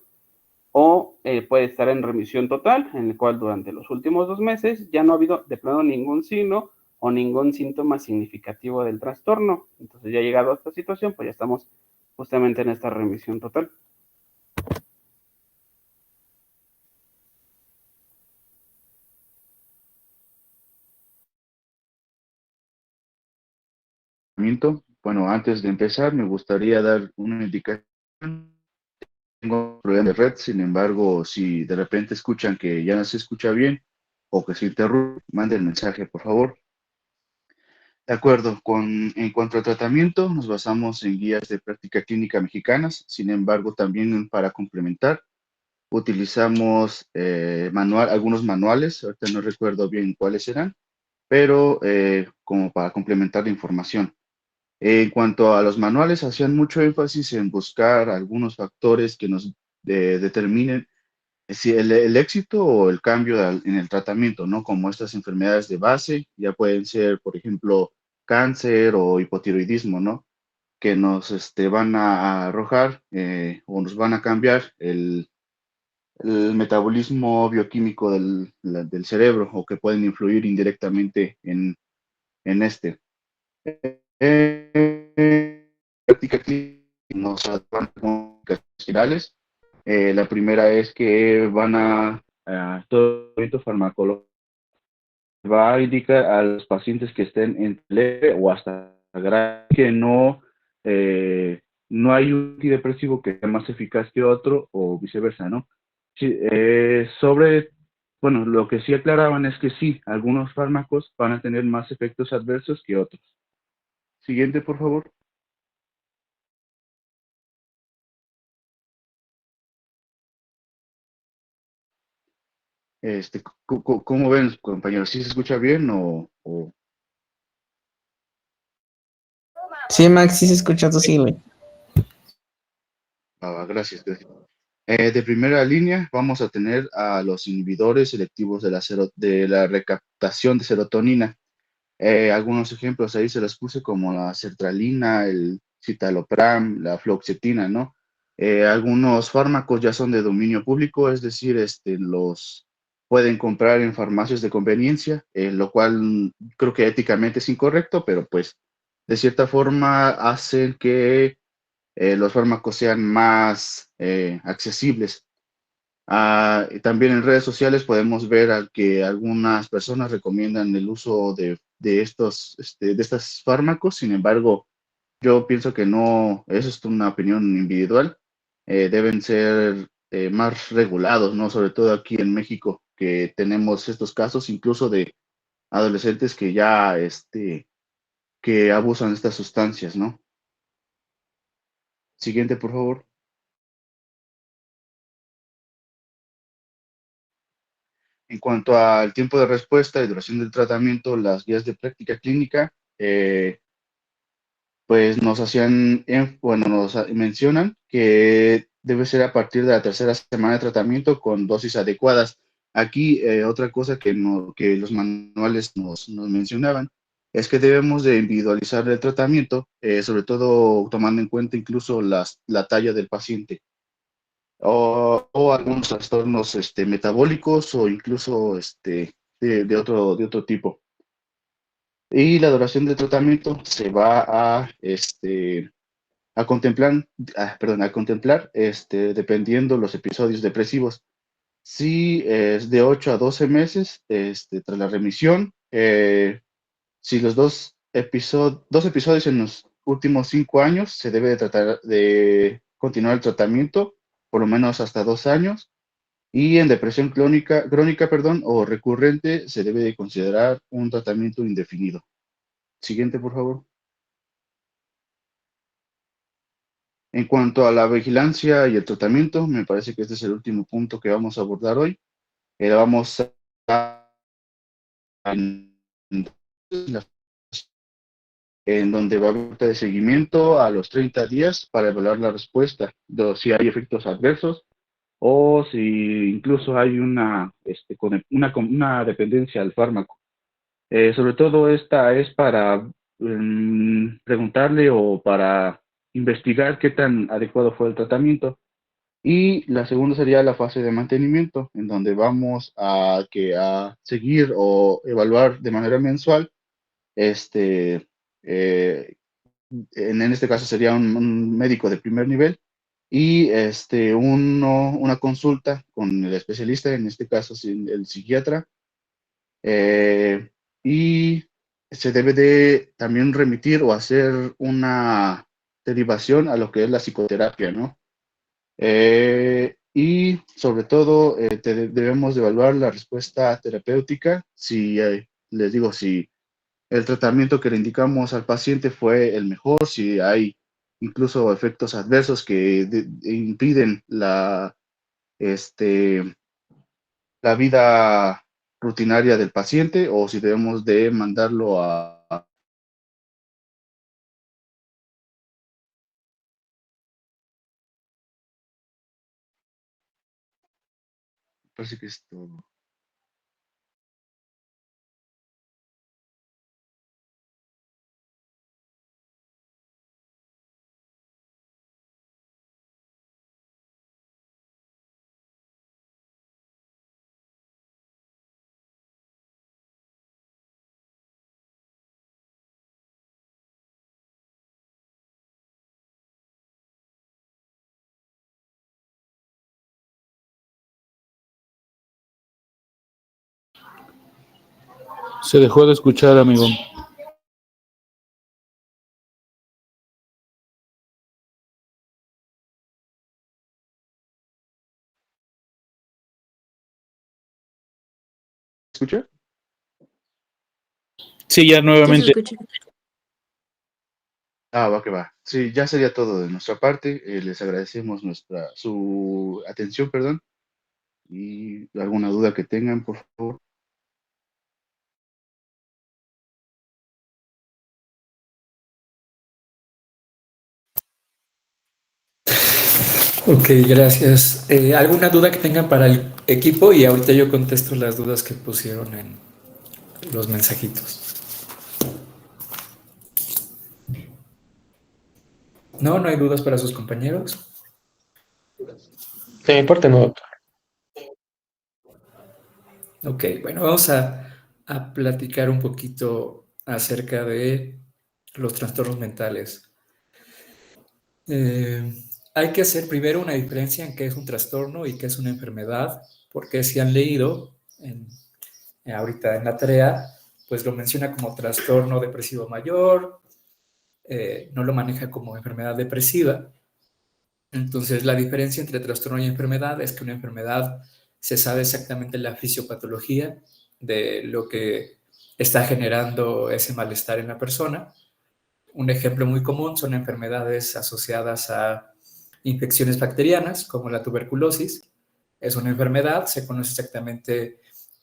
O puede estar en remisión total, en el cual durante los últimos 2 meses ya no ha habido de plano ningún signo o ningún síntoma significativo del trastorno. Entonces, ya llegado a esta situación, pues ya estamos justamente en esta remisión total. Bueno, antes de empezar, me gustaría dar una indicación. Tengo un problema de red, sin embargo, si de repente escuchan que ya no se escucha bien o que se interrumpe, manden mensaje, por favor. De acuerdo, en cuanto al tratamiento, nos basamos en guías de práctica clínica mexicanas, sin embargo, también para complementar, utilizamos algunos manuales, ahorita no recuerdo bien cuáles eran, pero como para complementar la información. En cuanto a los manuales, hacían mucho énfasis en buscar algunos factores que nos determinen si el éxito o el cambio en el tratamiento, ¿no? Como estas enfermedades de base, ya pueden ser, por ejemplo, cáncer o hipotiroidismo, ¿no? Que nos van a arrojar o nos van a cambiar el metabolismo bioquímico del cerebro o que pueden influir indirectamente en este. Práctica clínica nos van con generales. La primera es que van a todo el farmacológico va a indicar a los pacientes que estén en leve o hasta grave que no hay un antidepresivo que sea más eficaz que otro o viceversa, ¿no? Sí, bueno, lo que sí aclaraban es que sí, algunos fármacos van a tener más efectos adversos que otros. Siguiente, por favor. ¿Cómo ven, compañeros? ¿Sí se escucha bien o... Sí, Max, sí se escucha, tú síguele. Gracias, gracias. De primera línea vamos a tener a los inhibidores selectivos de la recaptación de serotonina. Algunos ejemplos ahí se los puse como la sertralina, el citalopram, la fluoxetina, ¿no? Algunos fármacos ya son de dominio público, es decir, los pueden comprar en farmacias de conveniencia, lo cual creo que éticamente es incorrecto, pero pues de cierta forma hacen que los fármacos sean más accesibles. Y también en redes sociales podemos ver que algunas personas recomiendan el uso de estos fármacos. Sin embargo, yo pienso que no, eso es una opinión individual. Deben ser más regulados, ¿no? Sobre todo aquí en México, que tenemos estos casos incluso de adolescentes que ya que abusan de estas sustancias, ¿no? Siguiente, por favor. En cuanto al tiempo de respuesta y duración del tratamiento, las guías de práctica clínica, pues nos mencionan que debe ser a partir de la tercera semana de tratamiento con dosis adecuadas. Aquí, otra cosa que los manuales nos mencionaban es que debemos de individualizar el tratamiento, sobre todo tomando en cuenta incluso la talla del paciente o algunos trastornos metabólicos o incluso de otro tipo. Y la duración del tratamiento se va a contemplar, dependiendo los episodios depresivos. Si es de 8 a 12 meses tras la remisión, si los dos episodios en los últimos 5 años, se debe de tratar de continuar el tratamiento por lo menos hasta 2 años. Y en depresión crónica, perdón, o recurrente, se debe de considerar un tratamiento indefinido. Siguiente, por favor. En cuanto a la vigilancia y el tratamiento, me parece que este es el último punto que vamos a abordar hoy. Vamos a en donde va a haber de seguimiento a los 30 días para evaluar la respuesta, si hay efectos adversos o si incluso hay una dependencia al fármaco. Sobre todo esta es para preguntarle o para investigar qué tan adecuado fue el tratamiento. Y la segunda sería la fase de mantenimiento, en donde vamos a seguir o evaluar de manera mensual, este, eh, en este caso sería un médico de primer nivel y una consulta con el especialista, en este caso el psiquiatra, eh, y se debe de también remitir o hacer una derivación a lo que es la psicoterapia, ¿no? Y sobre todo debemos de evaluar la respuesta terapéutica, si les digo, si el tratamiento que le indicamos al paciente fue el mejor, si hay incluso efectos adversos que impiden la vida rutinaria del paciente o si debemos de mandarlo a. Parece que es todo. Se dejó de escuchar, amigo. ¿Escucha? Sí, ya Ya se nuevamente. escucha. Va que va. Sí, ya sería todo de nuestra parte. Les agradecemos su atención, perdón. Y alguna duda que tengan, por favor. Ok, gracias. ¿Alguna duda que tengan para el equipo? Y ahorita yo contesto las dudas que pusieron en los mensajitos. ¿No? ¿No hay dudas para sus compañeros? De mi parte no, doctor. Ok, bueno, vamos a platicar un poquito acerca de los trastornos mentales. Hay que hacer primero una diferencia en qué es un trastorno y qué es una enfermedad, porque si han leído ahorita en la tarea, pues lo menciona como trastorno depresivo mayor, no lo maneja como enfermedad depresiva. Entonces, la diferencia entre trastorno y enfermedad es que una enfermedad se sabe exactamente la fisiopatología de lo que está generando ese malestar en la persona. Un ejemplo muy común son enfermedades asociadas a infecciones bacterianas, como la tuberculosis. Es una enfermedad, se conoce exactamente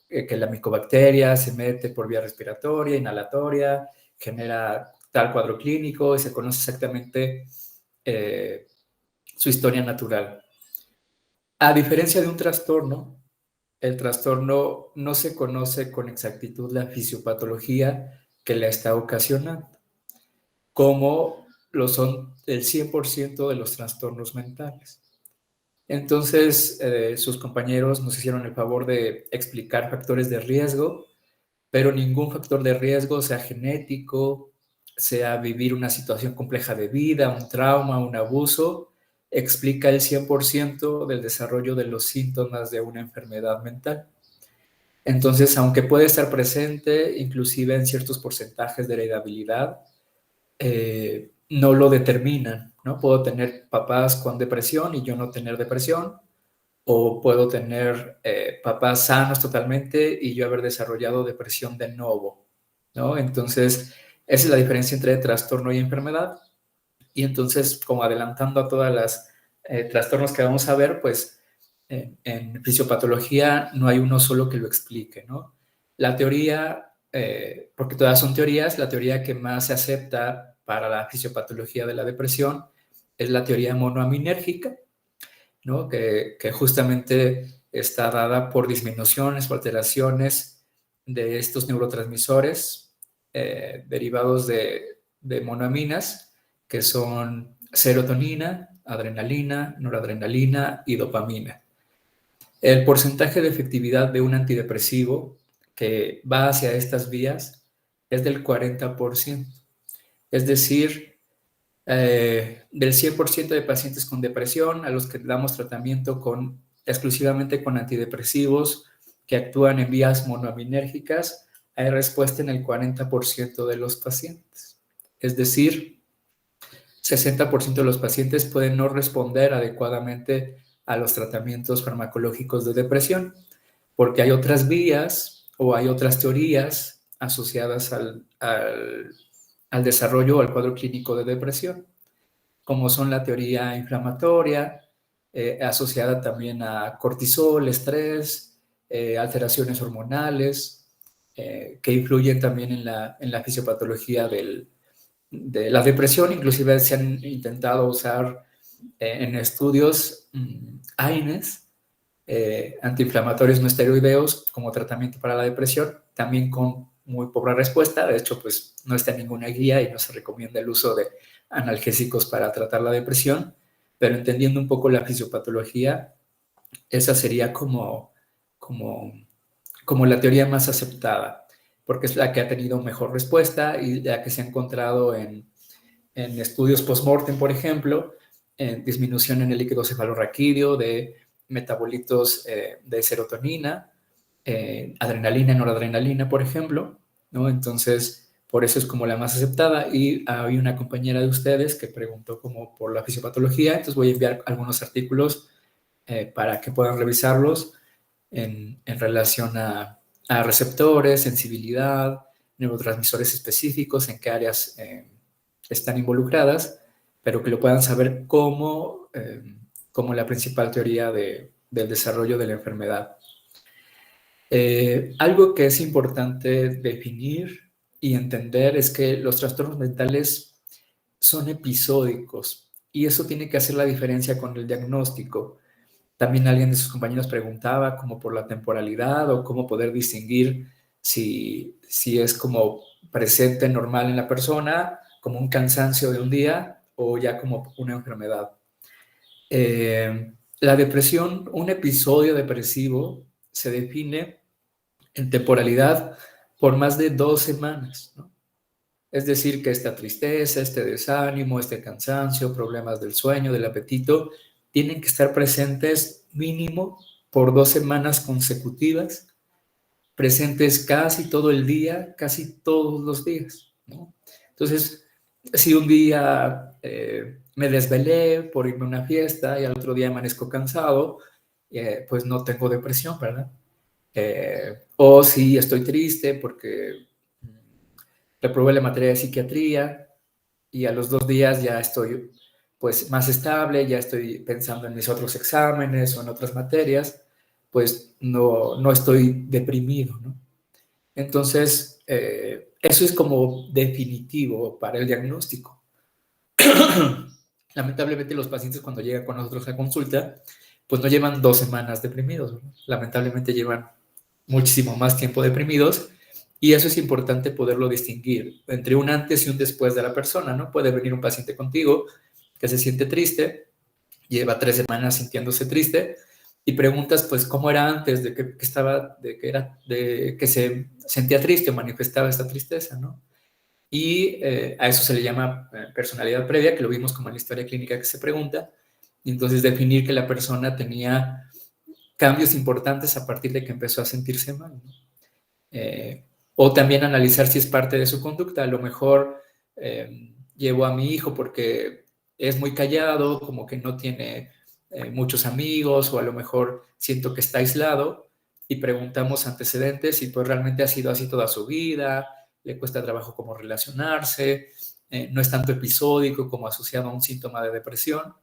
que la micobacteria se mete por vía respiratoria, inhalatoria, genera tal cuadro clínico y se conoce exactamente su historia natural. A diferencia de un trastorno, el trastorno no se conoce con exactitud la fisiopatología que la está ocasionando, como lo son el 100% de los trastornos mentales. Entonces, sus compañeros nos hicieron el favor de explicar factores de riesgo, pero ningún factor de riesgo, sea genético, sea vivir una situación compleja de vida, un trauma, un abuso, explica el 100% del desarrollo de los síntomas de una enfermedad mental. Entonces, aunque puede estar presente, inclusive en ciertos porcentajes de heredabilidad, no lo determinan, ¿no? Puedo tener papás con depresión y yo no tener depresión, o puedo tener papás sanos totalmente y yo haber desarrollado depresión de nuevo, ¿no? Entonces, esa es la diferencia entre trastorno y enfermedad. Y entonces, como adelantando a todas las trastornos que vamos a ver, pues en fisiopatología no hay uno solo que lo explique, ¿no? La teoría, porque todas son teorías, la teoría que más se acepta para la fisiopatología de la depresión es la teoría monoaminérgica, ¿no? Que justamente está dada por disminuciones o alteraciones de estos neurotransmisores derivados de monoaminas, que son serotonina, adrenalina, noradrenalina y dopamina. El porcentaje de efectividad de un antidepresivo que va hacia estas vías es del 40%. Es decir, del 100% de pacientes con depresión a los que damos tratamiento exclusivamente con antidepresivos que actúan en vías monoaminérgicas, hay respuesta en el 40% de los pacientes. Es decir, 60% de los pacientes pueden no responder adecuadamente a los tratamientos farmacológicos de depresión, porque hay otras vías o hay otras teorías asociadas al desarrollo o al cuadro clínico de depresión, como son la teoría inflamatoria, asociada también a cortisol, estrés, alteraciones hormonales, que influyen también en la fisiopatología de la depresión. Inclusive se han intentado usar en estudios AINES, antiinflamatorios no esteroideos, como tratamiento para la depresión, también con muy poca respuesta. De hecho, pues no está en ninguna guía y no se recomienda el uso de analgésicos para tratar la depresión, pero entendiendo un poco la fisiopatología, esa sería como la teoría más aceptada, porque es la que ha tenido mejor respuesta y la que se ha encontrado en estudios post-mortem, por ejemplo, en disminución en el líquido cefalorraquídeo de metabolitos de serotonina, adrenalina, noradrenalina, por ejemplo, ¿no? Entonces, por eso es como la más aceptada. Y había una compañera de ustedes que preguntó como por la fisiopatología, entonces voy a enviar algunos artículos para que puedan revisarlos en relación a receptores, sensibilidad, neurotransmisores específicos, en qué áreas están involucradas, pero que lo puedan saber como la principal teoría del desarrollo de la enfermedad. Algo que es importante definir y entender es que los trastornos mentales son episódicos y eso tiene que hacer la diferencia con el diagnóstico. También alguien de sus compañeros preguntaba como por la temporalidad o cómo poder distinguir si es como presente normal en la persona, como un cansancio de un día o ya como una enfermedad. La depresión, un episodio depresivo se define en temporalidad por más de 2 semanas, ¿no? Es decir, que esta tristeza, este desánimo, este cansancio, problemas del sueño, del apetito, tienen que estar presentes mínimo por 2 semanas consecutivas, presentes casi todo el día, casi todos los días, ¿no? Entonces, si un día me desvelé por irme a una fiesta y al otro día amanezco cansado, pues no tengo depresión, ¿verdad? O si estoy triste porque reprobé la materia de psiquiatría y a los 2 días ya estoy pues más estable, ya estoy pensando en mis otros exámenes o en otras materias, pues no estoy deprimido, ¿no? Entonces, eso es como definitivo para el diagnóstico. Lamentablemente los pacientes cuando llegan con nosotros a consulta, pues no llevan 2 semanas deprimidos, ¿no? Lamentablemente llevan muchísimo más tiempo deprimidos y eso es importante poderlo distinguir entre un antes y un después de la persona, ¿no? Puede venir un paciente contigo que se siente triste, lleva 3 semanas sintiéndose triste y preguntas pues cómo era antes de que se sentía triste o manifestaba esta tristeza, ¿no? Y a eso se le llama personalidad previa, que lo vimos como en la historia clínica que se pregunta, y entonces definir que la persona tenía cambios importantes a partir de que empezó a sentirse mal, ¿no? O también analizar si es parte de su conducta. A lo mejor llevo a mi hijo porque es muy callado, como que no tiene muchos amigos, o a lo mejor siento que está aislado, y preguntamos antecedentes y pues realmente ha sido así toda su vida, le cuesta trabajo como relacionarse, no es tanto episódico como asociado a un síntoma de depresión,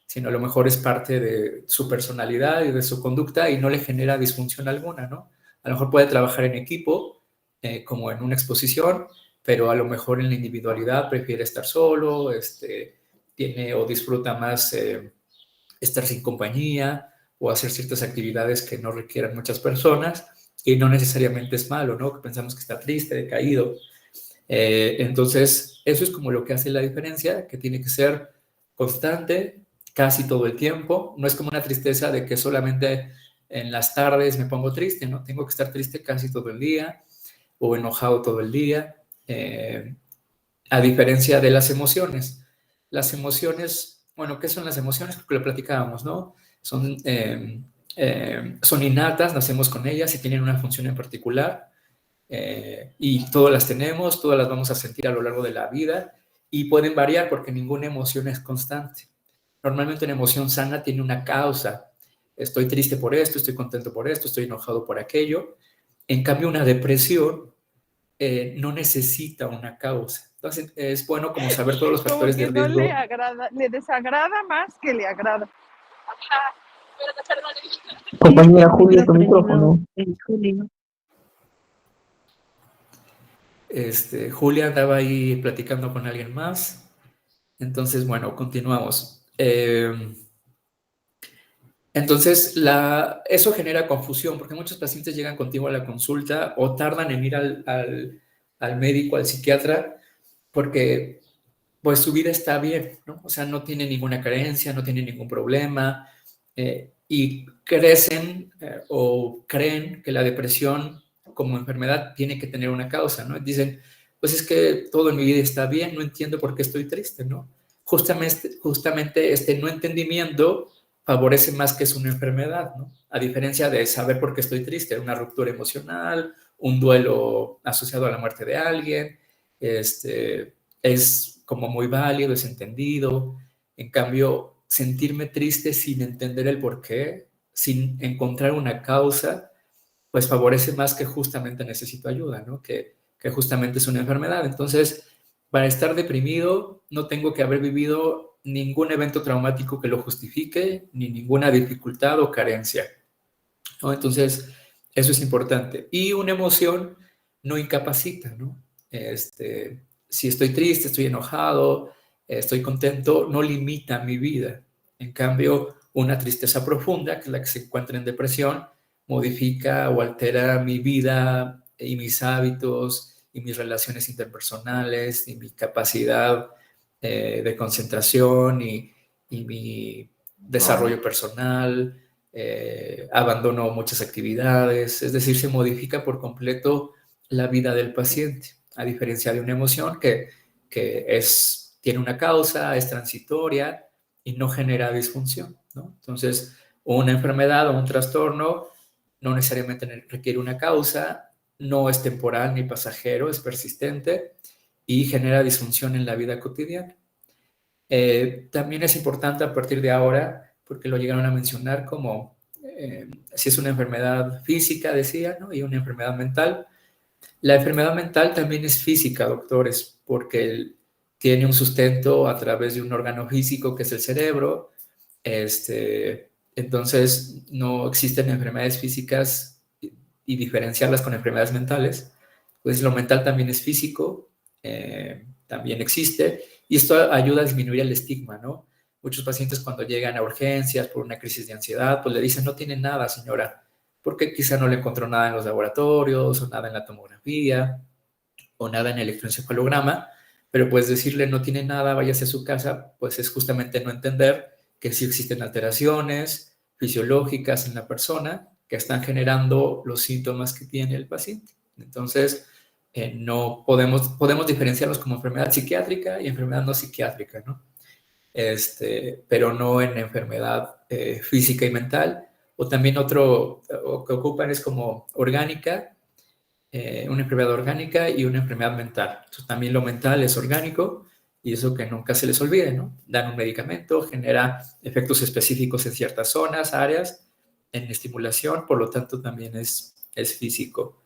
sino a lo mejor es parte de su personalidad y de su conducta y no le genera disfunción alguna, ¿no? A lo mejor puede trabajar en equipo, como en una exposición, pero a lo mejor en la individualidad prefiere estar solo, tiene o disfruta más estar sin compañía o hacer ciertas actividades que no requieran muchas personas, y no necesariamente es malo, ¿no? Que pensamos que está triste, decaído. Entonces, eso es como lo que hace la diferencia, que tiene que ser constante casi todo el tiempo. No es como una tristeza de que solamente en las tardes me pongo triste, ¿no? Tengo que estar triste casi todo el día o enojado todo el día, a diferencia de las emociones. Las emociones, bueno, ¿qué son las emociones? Porque lo platicábamos, ¿no? Son innatas, nacemos con ellas y tienen una función en particular. Y todas las tenemos, todas las vamos a sentir a lo largo de la vida y pueden variar porque ninguna emoción es constante. Normalmente una emoción sana tiene una causa. Estoy triste por esto, estoy contento por esto, estoy enojado por aquello. En cambio, una depresión no necesita una causa. Entonces, es bueno como saber todos los Como factores de que no riesgo. le agrada, le desagrada más que le agrada. Compañera Julia, tu micrófono. Julia andaba ahí platicando con alguien más. Entonces, bueno, continuamos. Entonces, eso genera confusión porque muchos pacientes llegan contigo a la consulta o tardan en ir al médico, al psiquiatra, porque pues su vida está bien, ¿no? O sea, no tiene ninguna carencia, no tiene ningún problema, y crecen o creen que la depresión como enfermedad tiene que tener una causa, ¿no? Dicen, pues es que todo en mi vida está bien, no entiendo por qué estoy triste, ¿no? Justamente este no entendimiento favorece más que es una enfermedad, ¿no? A diferencia de saber por qué estoy triste, una ruptura emocional, un duelo asociado a la muerte de alguien, es como muy válido, es entendido. En cambio, sentirme triste sin entender el por qué, sin encontrar una causa, pues favorece más que justamente necesito ayuda, ¿no? Que justamente es una enfermedad. Entonces, para estar deprimido, no tengo que haber vivido ningún evento traumático que lo justifique, ni ninguna dificultad o carencia, ¿no? Entonces, eso es importante. Y una emoción no incapacita, ¿no? Si estoy triste, estoy enojado, estoy contento, no limita mi vida. En cambio, una tristeza profunda, que es la que se encuentra en depresión, modifica o altera mi vida y mis hábitos y mis relaciones interpersonales y mi capacidad de concentración y mi desarrollo personal, abandono muchas actividades, es decir, se modifica por completo la vida del paciente, a diferencia de una emoción que tiene una causa, es transitoria y no genera disfunción, ¿no? Entonces, una enfermedad o un trastorno no necesariamente requiere una causa, no es temporal ni pasajero, es persistente y genera disfunción en la vida cotidiana. También es importante a partir de ahora, porque lo llegaron a mencionar como si es una enfermedad física, decía, ¿no? Y una enfermedad mental. La enfermedad mental también es física, doctores, porque tiene un sustento a través de un órgano físico que es el cerebro. Entonces, no existen enfermedades físicas y diferenciarlas con enfermedades mentales. Pues lo mental también es físico, también existe, y esto ayuda a disminuir el estigma, ¿no? Muchos pacientes cuando llegan a urgencias por una crisis de ansiedad, pues le dicen, no tiene nada, señora, porque quizá no le encontró nada en los laboratorios, o nada en la tomografía, o nada en el electroencefalograma, pero pues decirle no tiene nada, váyase a su casa, pues es justamente no entender que sí existen alteraciones fisiológicas en la persona que están generando los síntomas que tiene el paciente. Entonces, no podemos diferenciarlos como enfermedad psiquiátrica y enfermedad no psiquiátrica, ¿no? Pero no en enfermedad física y mental. O también otro que ocupan es como orgánica, una enfermedad orgánica y una enfermedad mental. Entonces, también lo mental es orgánico y eso que nunca se les olvide, ¿no? Dan un medicamento, genera efectos específicos en ciertas zonas, áreas, en estimulación, por lo tanto también es físico.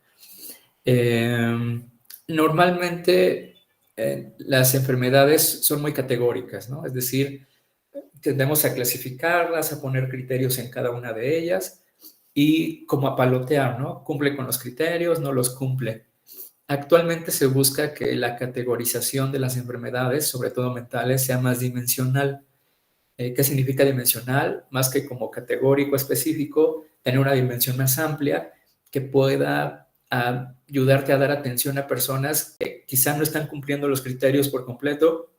Normalmente las enfermedades son muy categóricas, ¿no? Es decir, tendemos a clasificarlas, a poner criterios en cada una de ellas y como a palotear, ¿no? Cumple con los criterios, no los cumple. Actualmente se busca que la categorización de las enfermedades, sobre todo mentales, sea más dimensional. ¿Qué significa dimensional? Más que como categórico específico, tener una dimensión más amplia que pueda ayudarte a dar atención a personas que quizá no están cumpliendo los criterios por completo,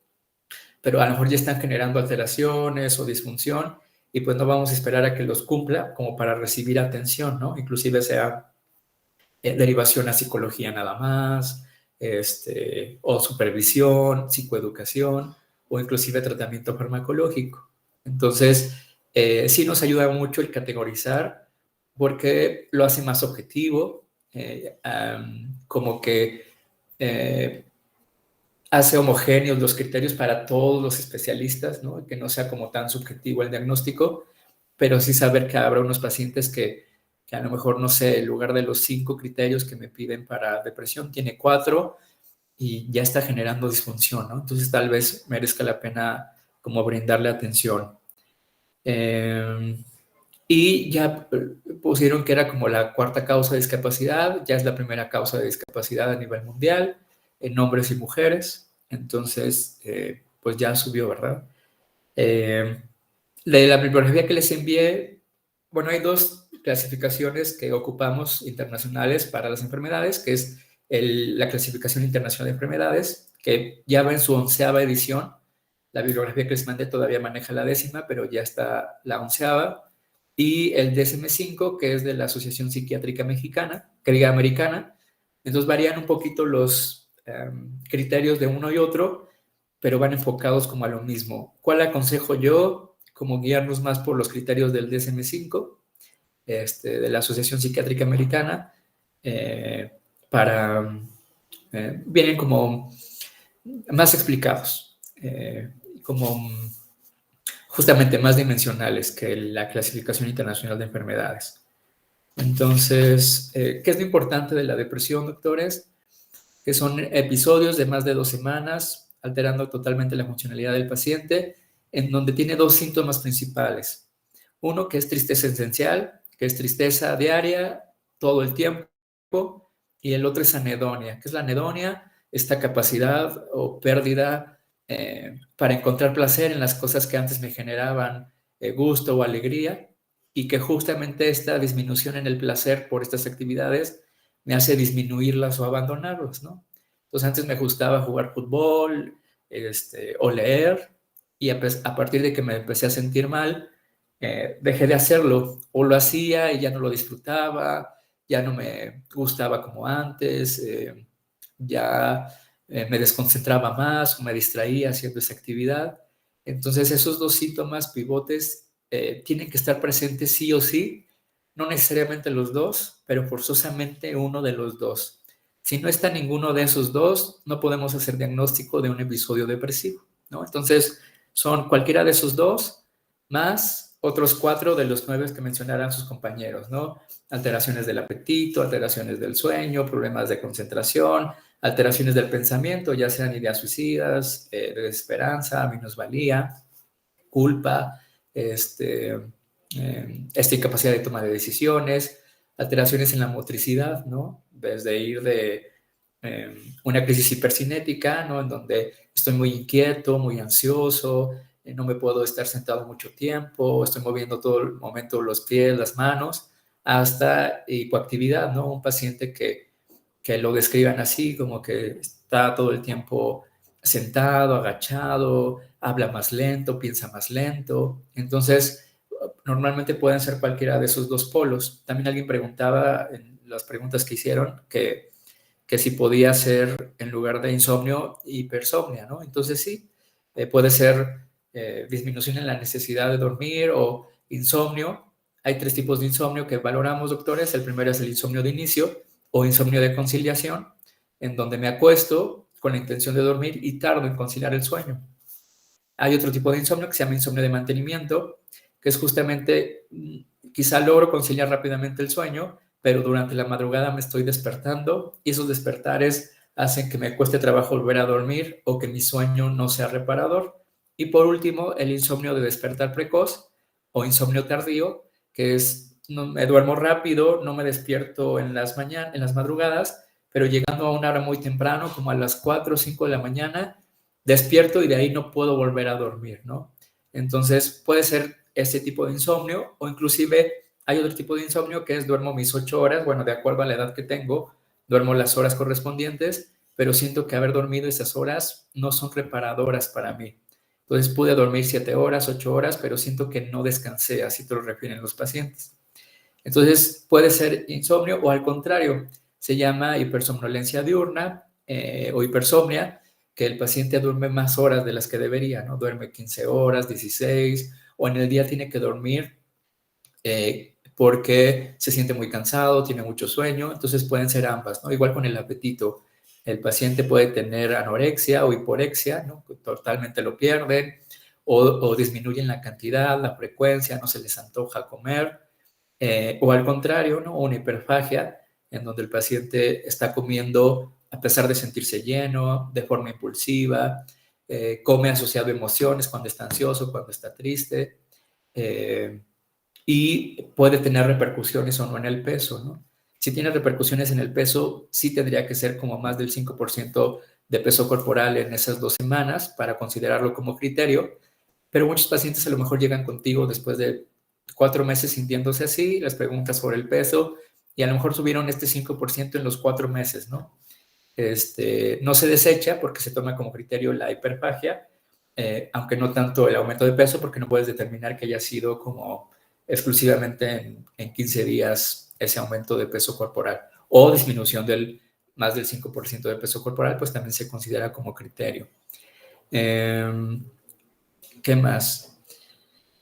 pero a lo mejor ya están generando alteraciones o disfunción y pues no vamos a esperar a que los cumpla como para recibir atención, ¿no? Inclusive sea derivación a psicología nada más, o supervisión, psicoeducación o inclusive tratamiento farmacológico. Entonces, sí nos ayuda mucho el categorizar porque lo hace más objetivo, como que hace homogéneos los criterios para todos los especialistas, ¿no? Que no sea como tan subjetivo el diagnóstico, pero sí saber que habrá unos pacientes que a lo mejor, no sé, en lugar de los 5 criterios que me piden para depresión, tiene 4 y ya está generando disfunción, ¿no? Entonces tal vez merezca la pena como brindarle atención. Y ya pusieron que era como la 4ª causa de discapacidad, ya es la primera causa de discapacidad a nivel mundial, en hombres y mujeres, entonces pues ya subió, ¿verdad? De la bibliografía que les envié, bueno, hay 2 clasificaciones que ocupamos internacionales para las enfermedades, que es la clasificación internacional de enfermedades, que ya va en su 11ª edición. La bibliografía que les mandé todavía maneja la 10ª, pero ya está la 11ª. Y el DSM-5, que es de la Asociación Psiquiátrica Mexicana, que diga americana. Entonces varían un poquito los criterios de uno y otro, pero van enfocados como a lo mismo. ¿Cuál aconsejo yo? Como guiarnos más por los criterios del DSM-5, de la Asociación Psiquiátrica Americana, vienen como más explicados, como justamente más dimensionales que la clasificación internacional de enfermedades. Entonces, ¿qué es lo importante de la depresión, doctores? Que son episodios de más de 2 semanas, alterando totalmente la funcionalidad del paciente, en donde tiene 2 síntomas principales. Uno que es tristeza esencial, que es tristeza diaria, todo el tiempo, y el otro es anedonia. ¿Qué es la anedonia? Esta capacidad o pérdida para encontrar placer en las cosas que antes me generaban gusto o alegría, y que justamente esta disminución en el placer por estas actividades me hace disminuirlas o abandonarlas, ¿no? Entonces antes me gustaba jugar fútbol, o leer, y a partir de que me empecé a sentir mal, dejé de hacerlo, o lo hacía y ya no lo disfrutaba, ya no me gustaba como antes, ya me desconcentraba más o me distraía haciendo esa actividad. Entonces esos 2 síntomas pivotes tienen que estar presentes sí o sí, no necesariamente los 2, pero forzosamente uno de los 2. Si no está ninguno de esos 2, no podemos hacer diagnóstico de un episodio depresivo, ¿no? Entonces son cualquiera de esos 2 más otros 4 de los 9 que mencionarán sus compañeros, ¿no? Alteraciones del apetito, alteraciones del sueño, problemas de concentración, alteraciones del pensamiento, ya sean ideas suicidas, desesperanza, minusvalía, culpa, esta incapacidad de toma de decisiones, alteraciones en la motricidad, ¿no? Desde ir de una crisis hipercinética, ¿no? En donde estoy muy inquieto, muy ansioso, no me puedo estar sentado mucho tiempo, estoy moviendo todo el momento los pies, las manos, hasta hipoactividad, ¿no? Un paciente que lo describan así, como que está todo el tiempo sentado, agachado, habla más lento, piensa más lento. Entonces, normalmente pueden ser cualquiera de esos 2 polos. También alguien preguntaba en las preguntas que hicieron que si podía ser en lugar de insomnio, hipersomnia, ¿no? Entonces sí, puede ser disminución en la necesidad de dormir o insomnio. Hay 3 tipos de insomnio que valoramos, doctores. El primero es el insomnio de inicio o insomnio de conciliación, en donde me acuesto con la intención de dormir y tardo en conciliar el sueño. Hay otro tipo de insomnio que se llama insomnio de mantenimiento, que es justamente, quizá logro conciliar rápidamente el sueño, pero durante la madrugada me estoy despertando y esos despertares hacen que me cueste trabajo volver a dormir o que mi sueño no sea reparador. Y por último, el insomnio de despertar precoz o insomnio tardío, que es, no, me duermo rápido, no me despierto en las madrugadas, pero llegando a una hora muy temprano, como a las 4 o 5 de la mañana, despierto y de ahí no puedo volver a dormir, ¿no? Entonces puede ser este tipo de insomnio, o inclusive hay otro tipo de insomnio que es duermo mis 8 horas, bueno, de acuerdo a la edad que tengo, duermo las horas correspondientes, pero siento que haber dormido esas horas no son reparadoras para mí. Entonces pude dormir 7 horas, 8 horas, pero siento que no descansé, así te lo refieren los pacientes. Entonces puede ser insomnio o al contrario, se llama hipersomnolencia diurna o hipersomnia, que el paciente duerme más horas de las que debería, ¿no? Duerme 15 horas, 16, o en el día tiene que dormir porque se siente muy cansado, tiene mucho sueño, entonces pueden ser ambas, ¿no? Igual con el apetito. El paciente puede tener anorexia o hiporexia, ¿no? Totalmente lo pierden, o disminuyen la cantidad, la frecuencia, no se les antoja comer, o al contrario, ¿no? Una hiperfagia, en donde el paciente está comiendo a pesar de sentirse lleno, de forma impulsiva, come asociado a emociones cuando está ansioso, cuando está triste, y puede tener repercusiones o no en el peso, ¿no? Si tiene repercusiones en el peso, sí tendría que ser como más del 5% de peso corporal en esas 2 semanas para considerarlo como criterio, pero muchos pacientes a lo mejor llegan contigo después de 4 meses sintiéndose así, les preguntas sobre el peso y a lo mejor subieron este 5% en los 4 meses, ¿no? No se desecha porque se toma como criterio la hiperfagia, aunque no tanto el aumento de peso, porque no puedes determinar que haya sido como exclusivamente en 15 días ese aumento de peso corporal o disminución del más del 5% de peso corporal, pues también se considera como criterio. ¿Qué más?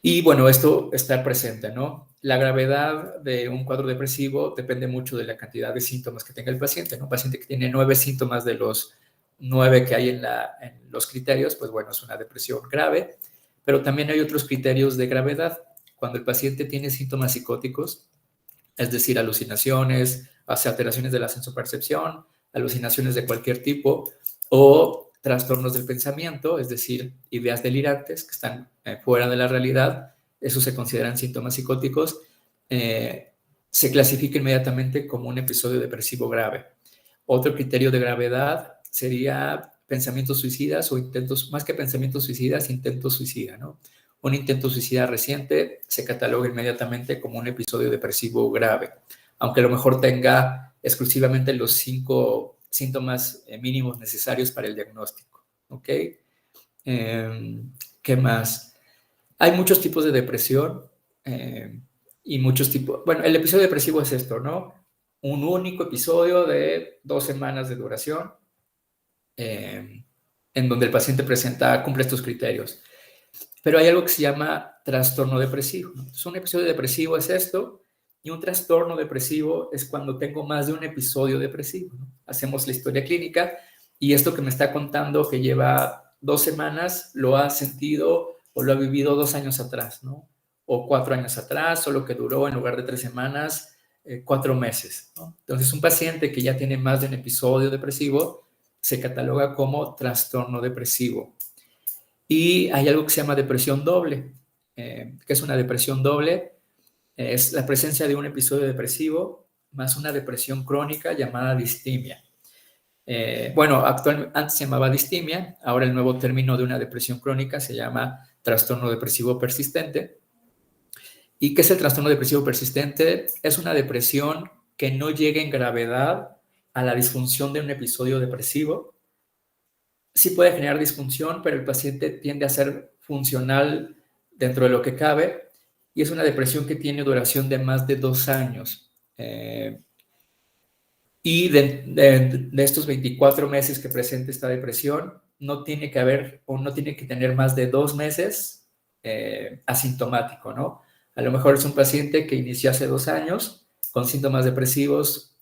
Y bueno, esto está presente, ¿no? La gravedad de un cuadro depresivo depende mucho de la cantidad de síntomas que tenga el paciente, ¿no? Un paciente que tiene 9 síntomas de los 9 que hay en los criterios, pues bueno, es una depresión grave, pero también hay otros criterios de gravedad. Cuando el paciente tiene síntomas psicóticos, es decir, alucinaciones, alteraciones de la sensopercepción, alucinaciones de cualquier tipo, o trastornos del pensamiento, es decir, ideas delirantes que están fuera de la realidad, eso se consideran síntomas psicóticos, se clasifica inmediatamente como un episodio depresivo grave. Otro criterio de gravedad sería pensamientos suicidas o intentos, más que pensamientos suicidas, intentos suicida, ¿no? Un intento suicida reciente se cataloga inmediatamente como un episodio depresivo grave, aunque a lo mejor tenga exclusivamente los 5 síntomas mínimos necesarios para el diagnóstico, ¿ok? ¿Qué más? Hay muchos tipos de depresión y muchos tipos... Bueno, el episodio depresivo es esto, ¿no? Un único episodio de 2 semanas de duración en donde el paciente cumple estos criterios. Pero hay algo que se llama trastorno depresivo. Entonces, un episodio depresivo es esto, y un trastorno depresivo es cuando tengo más de un episodio depresivo, ¿no? Hacemos la historia clínica y esto que me está contando que lleva 2 semanas lo ha sentido o lo ha vivido 2 años atrás, ¿no? O 4 años atrás, o lo que duró en lugar de 3 semanas, 4 meses, ¿no? Entonces, un paciente que ya tiene más de un episodio depresivo se cataloga como trastorno depresivo. Y hay algo que se llama depresión doble. ¿Qué es una depresión doble? Es la presencia de un episodio depresivo más una depresión crónica llamada distimia. Bueno, actualmente antes se llamaba distimia, ahora el nuevo término de una depresión crónica se llama trastorno depresivo persistente. ¿Y qué es el trastorno depresivo persistente? Es una depresión que no llega en gravedad a la disfunción de un episodio depresivo. Sí puede generar disfunción, pero el paciente tiende a ser funcional dentro de lo que cabe y es una depresión que tiene duración de más de 2 años. Y de estos 24 meses que presenta esta depresión, no tiene que haber o no tiene que tener más de 2 meses asintomático, ¿no? A lo mejor es un paciente que inició hace 2 años con síntomas depresivos,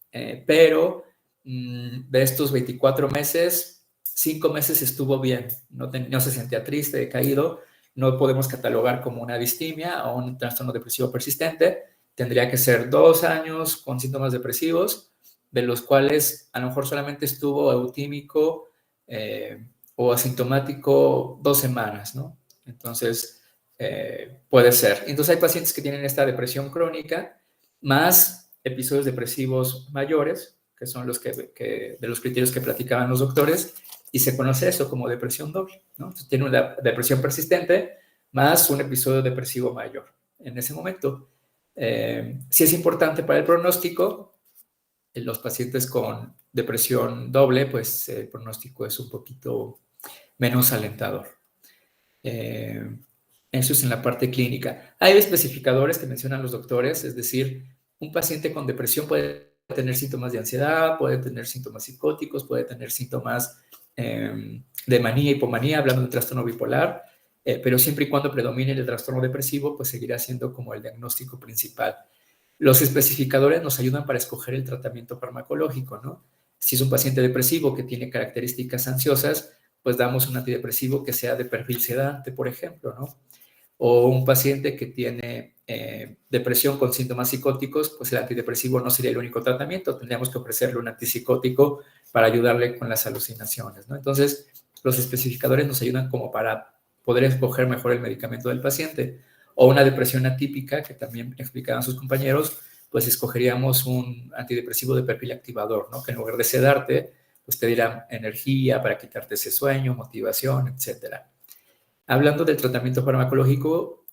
pero de estos 24 meses, 5 meses estuvo bien, no se sentía triste, decaído, no podemos catalogar como una distimia o un trastorno depresivo persistente, tendría que ser 2 años con síntomas depresivos, de los cuales a lo mejor solamente estuvo eutímico o asintomático 2 semanas, ¿no? Entonces, puede ser. Entonces, hay pacientes que tienen esta depresión crónica, más episodios depresivos mayores, que son los de los criterios que platicaban los doctores, y se conoce eso como depresión doble, ¿no? Entonces, tiene una depresión persistente más un episodio depresivo mayor. En ese momento, sí es importante para el pronóstico. En los pacientes con depresión doble, pues el pronóstico es un poquito menos alentador. Eso es en la parte clínica. Hay especificadores que mencionan los doctores, es decir, un paciente con depresión puede tener síntomas de ansiedad, puede tener síntomas psicóticos, puede tener síntomas de manía, hipomanía, hablando de trastorno bipolar, pero siempre y cuando predomine el trastorno depresivo, pues seguirá siendo como el diagnóstico principal. Los especificadores nos ayudan para escoger el tratamiento farmacológico, ¿no? Si es un paciente depresivo que tiene características ansiosas, pues damos un antidepresivo que sea de perfil sedante, por ejemplo, ¿no? O un paciente que tiene depresión con síntomas psicóticos, pues el antidepresivo no sería el único tratamiento, tendríamos que ofrecerle un antipsicótico para ayudarle con las alucinaciones, ¿no? Entonces, los especificadores nos ayudan como para poder escoger mejor el medicamento del paciente. O una depresión atípica, que también explicaban sus compañeros, pues escogeríamos un antidepresivo de perfil activador, ¿no? Que en lugar de sedarte, pues te diera energía para quitarte ese sueño, motivación, etcétera. Hablando del tratamiento farmacológico,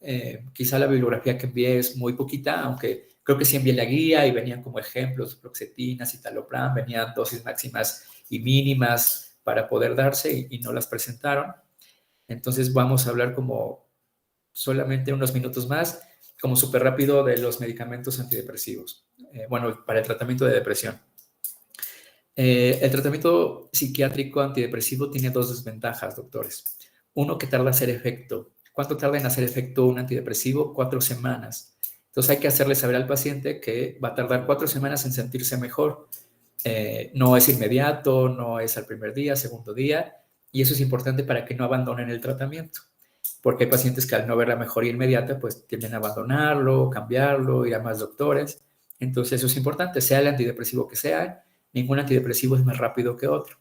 quizá la bibliografía que envié es muy poquita, aunque creo que sí envié la guía y venían como ejemplos, fluoxetina, citalopram, venían dosis máximas y mínimas para poder darse y no las presentaron. Entonces vamos a hablar como solamente unos minutos más, como súper rápido, de los medicamentos antidepresivos. Bueno, para el tratamiento de depresión. El tratamiento psiquiátrico antidepresivo tiene 2 desventajas, doctores. Uno, que tarda en hacer efecto. ¿Cuánto tarda en hacer efecto un antidepresivo? 4 semanas. Entonces hay que hacerle saber al paciente que va a tardar 4 semanas en sentirse mejor. No es inmediato, no es al primer día, segundo día, y eso es importante para que no abandonen el tratamiento, porque hay pacientes que al no ver la mejoría inmediata, pues tienden a abandonarlo, cambiarlo, ir a más doctores. Entonces eso es importante, sea el antidepresivo que sea, ningún antidepresivo es más rápido que otro.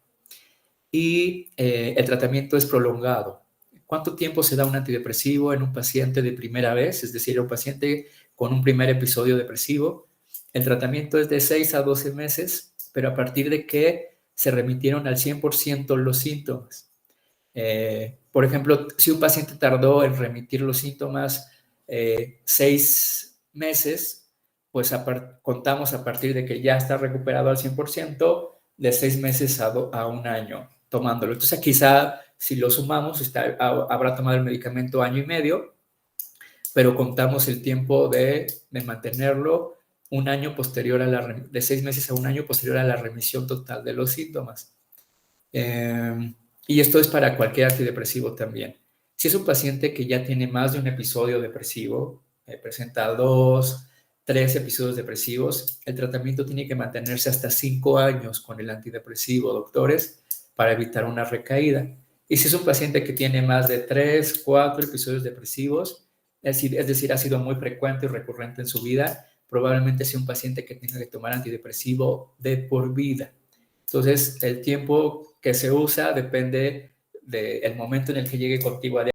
Y el tratamiento es prolongado. ¿Cuánto tiempo se da un antidepresivo en un paciente de primera vez? Es decir, un paciente con un primer episodio depresivo. El tratamiento es de 6 a 12 meses, pero a partir de que se remitieron al 100% los síntomas. Por ejemplo, si un paciente tardó en remitir los síntomas 6 meses, pues contamos a partir de que ya está recuperado al 100%, de 6 meses a 1 año tomándolo. Entonces, quizá si lo sumamos, habrá tomado el medicamento 1 año y medio, pero contamos el tiempo de mantenerlo 1 año posterior de 6 meses a 1 año posterior a la remisión total de los síntomas. Y esto es para cualquier antidepresivo también. Si es un paciente que ya tiene más de un episodio depresivo, presenta 2, 3 episodios depresivos, el tratamiento tiene que mantenerse hasta 5 años con el antidepresivo, doctores, para evitar una recaída. Y si es un paciente que tiene más de 3, 4 episodios depresivos, es decir, ha sido muy frecuente y recurrente en su vida, probablemente sea un paciente que tenga que tomar antidepresivo de por vida. Entonces, el tiempo que se usa depende del momento en el que llegue contigo a